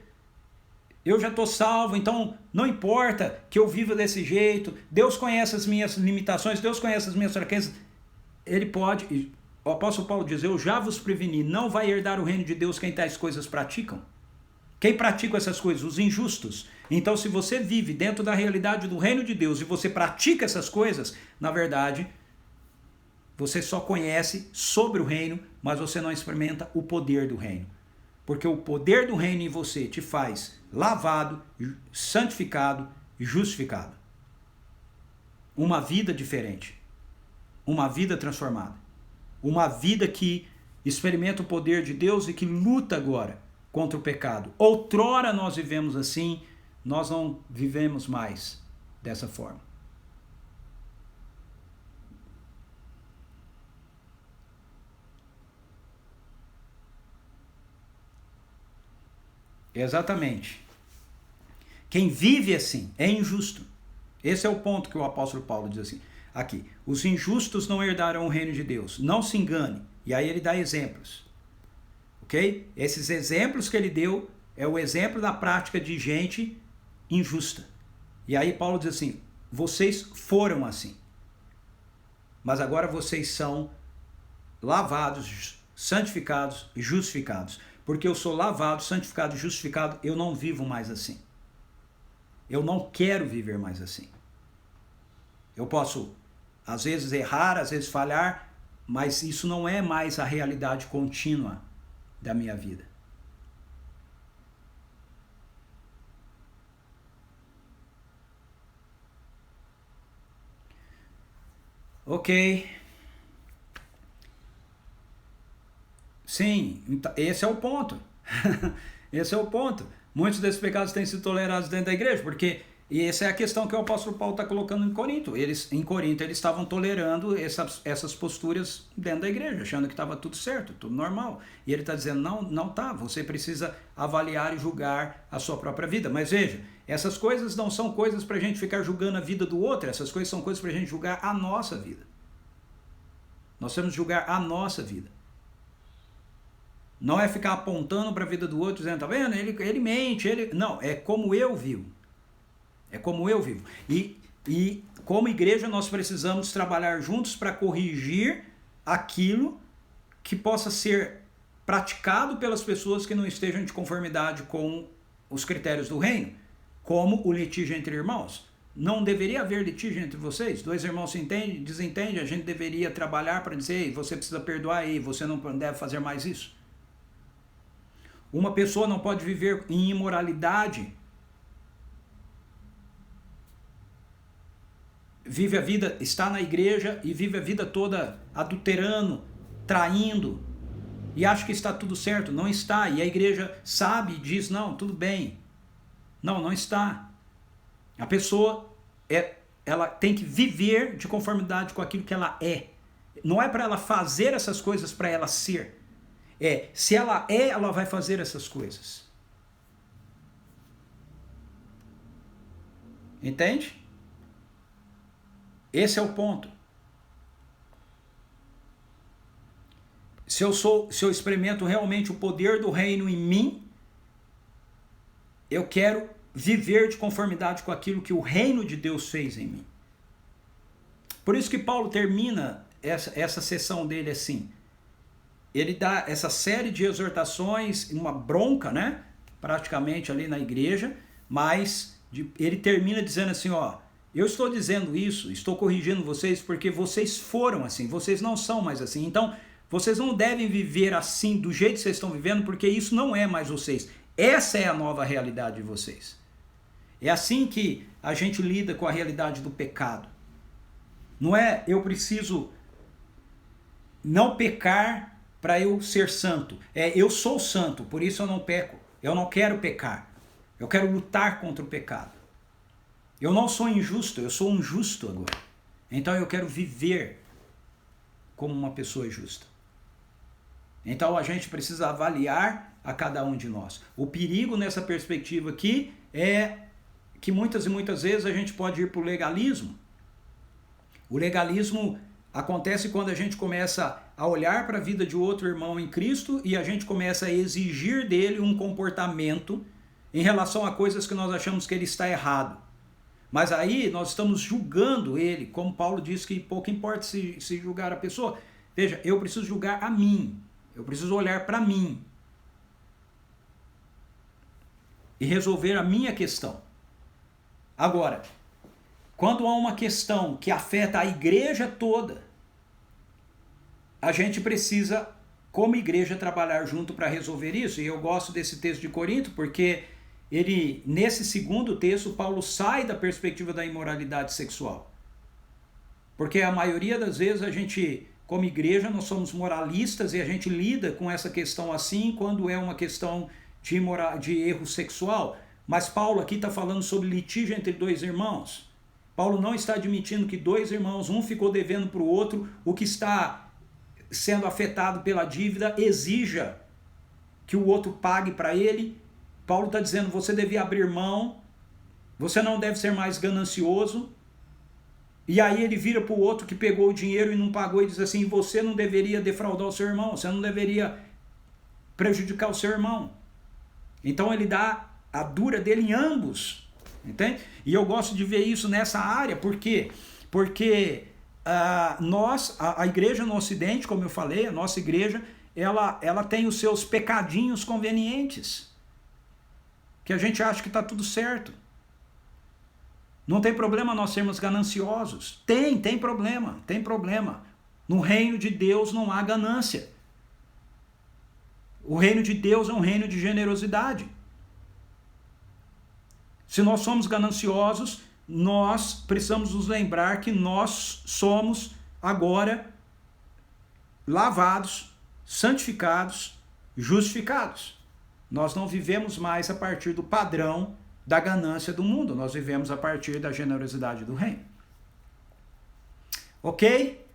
eu já estou salvo, então não importa que eu viva desse jeito, Deus conhece as minhas limitações, Deus conhece as minhas fraquezas. Ele pode, o apóstolo Paulo diz, eu já vos preveni, não vai herdar o reino de Deus quem tais coisas praticam. Quem pratica essas coisas? Os injustos. Então, se você vive dentro da realidade do reino de Deus e você pratica essas coisas, na verdade, você só conhece sobre o reino, mas você não experimenta o poder do reino. Porque o poder do reino em você te faz lavado, santificado e justificado. Uma vida diferente. Uma vida transformada. Uma vida que experimenta o poder de Deus e que luta agora contra o pecado. Outrora nós vivemos assim, nós não vivemos mais dessa forma. Exatamente. Quem vive assim é injusto. Esse é o ponto que o apóstolo Paulo diz assim. Aqui, os injustos não herdarão o reino de Deus. Não se engane. E aí ele dá exemplos. Ok? Esses exemplos que ele deu é o exemplo da prática de gente injusta. E aí Paulo diz assim, vocês foram assim. Mas agora vocês são lavados, santificados e justificados. Porque eu sou lavado, santificado e justificado, eu não vivo mais assim. Eu não quero viver mais assim. Eu posso, às vezes, errar, às vezes falhar, mas isso não é mais a realidade contínua da minha vida. Ok. Sim, esse é o ponto. Esse é o ponto. Muitos desses pecados têm sido tolerados dentro da igreja, porque e essa é a questão que o apóstolo Paulo está colocando em Corinto. Em Corinto eles estavam tolerando essas posturas dentro da igreja, achando que estava tudo certo, tudo normal. E ele está dizendo, não tá, você precisa avaliar e julgar a sua própria vida. Mas veja, essas coisas não são coisas para a gente ficar julgando a vida do outro, essas coisas são coisas para a gente julgar a nossa vida. Nós temos que julgar a nossa vida. Não é ficar apontando para a vida do outro, dizendo, tá vendo? Ele mente, não, é como eu vivo. É como eu vivo. E como igreja nós precisamos trabalhar juntos para corrigir aquilo que possa ser praticado pelas pessoas que não estejam de conformidade com os critérios do reino, como o litígio entre irmãos. Não deveria haver litígio entre vocês? Dois irmãos se entendem, desentendem, a gente deveria trabalhar para dizer, você precisa perdoar aí, você não deve fazer mais isso. Uma pessoa não pode viver em imoralidade, vive a vida, está na igreja e vive a vida toda adulterando, traindo, e acha que está tudo certo. Não está, e a igreja sabe e diz, não, tudo bem. Não está. A pessoa, ela tem que viver de conformidade com aquilo que ela é. Não é para ela fazer essas coisas para ela ser. Se ela ela vai fazer essas coisas. Entende? Esse é o ponto. Se eu experimento realmente o poder do reino em mim, eu quero viver de conformidade com aquilo que o reino de Deus fez em mim. Por isso que Paulo termina essa sessão dele assim. Ele dá essa série de exortações, uma bronca, né? Praticamente ali na igreja, mas ele termina dizendo assim, ó, eu estou dizendo isso, estou corrigindo vocês porque vocês foram assim, vocês não são mais assim. Então, vocês não devem viver assim, do jeito que vocês estão vivendo, porque isso não é mais vocês. Essa é a nova realidade de vocês. É assim que a gente lida com a realidade do pecado. Não é eu preciso não pecar para eu ser santo. Eu sou santo, por isso eu não peco. Eu não quero pecar. Eu quero lutar contra o pecado. Eu não sou injusto, eu sou um justo agora. Então eu quero viver como uma pessoa justa. Então a gente precisa avaliar a cada um de nós. O perigo nessa perspectiva aqui é que muitas e muitas vezes a gente pode ir para o legalismo. O legalismo acontece quando a gente começa a olhar para a vida de outro irmão em Cristo e a gente começa a exigir dele um comportamento em relação a coisas que nós achamos que ele está errado. Mas aí nós estamos julgando ele, como Paulo diz que pouco importa se julgar a pessoa. Veja, eu preciso julgar a mim. Eu preciso olhar para mim. E resolver a minha questão. Agora, quando há uma questão que afeta a igreja toda, a gente precisa, como igreja, trabalhar junto para resolver isso. E eu gosto desse texto de Corinto, porque nesse segundo texto, Paulo sai da perspectiva da imoralidade sexual. Porque a maioria das vezes a gente, como igreja, nós somos moralistas e a gente lida com essa questão assim quando é uma questão de erro sexual. Mas Paulo aqui está falando sobre litígio entre dois irmãos. Paulo não está admitindo que dois irmãos, um ficou devendo para o outro, o que está sendo afetado pela dívida exija que o outro pague para ele. Paulo está dizendo, você devia abrir mão, você não deve ser mais ganancioso. E aí ele vira para o outro que pegou o dinheiro e não pagou e diz assim, você não deveria defraudar o seu irmão, você não deveria prejudicar o seu irmão. Então ele dá a dura dele em ambos, entende? E eu gosto de ver isso nessa área, por quê? Porque a igreja no Ocidente, como eu falei, a nossa igreja, ela tem os seus pecadinhos convenientes, que a gente acha que está tudo certo. Não tem problema nós sermos gananciosos. Tem problema. No reino de Deus não há ganância. O reino de Deus é um reino de generosidade. Se nós somos gananciosos, nós precisamos nos lembrar que nós somos agora lavados, santificados, justificados. Nós não vivemos mais a partir do padrão da ganância do mundo, nós vivemos a partir da generosidade do reino. Ok?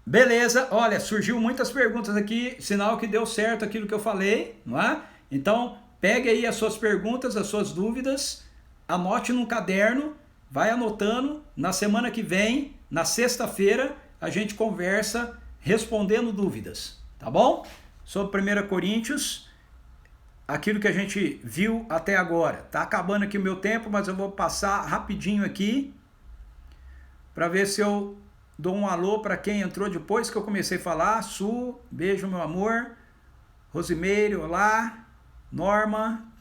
Beleza, olha, surgiu muitas perguntas aqui, sinal que deu certo aquilo que eu falei, não é? Então, pegue aí as suas perguntas, as suas dúvidas, anote num caderno, vai anotando, na semana que vem, na sexta-feira, a gente conversa respondendo dúvidas, tá bom? Sobre 1 Coríntios, aquilo que a gente viu até agora. Tá acabando aqui o meu tempo, mas eu vou passar rapidinho aqui para ver se eu dou um alô para quem entrou depois que eu comecei a falar. Su, beijo meu amor. Rosimeire, olá. Norma,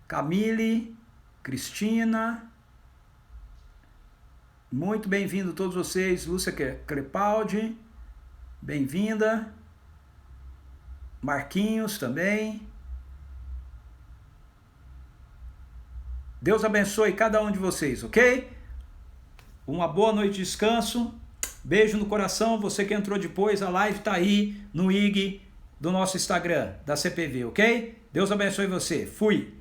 Camille, Cristina. Muito bem-vindo todos vocês. Lúcia Crepaldi, bem-vinda. Marquinhos também. Deus abençoe cada um de vocês, ok? Uma boa noite de descanso. Beijo no coração. Você que entrou depois, a live está aí no IG do nosso Instagram, da CPV, ok? Deus abençoe você. Fui!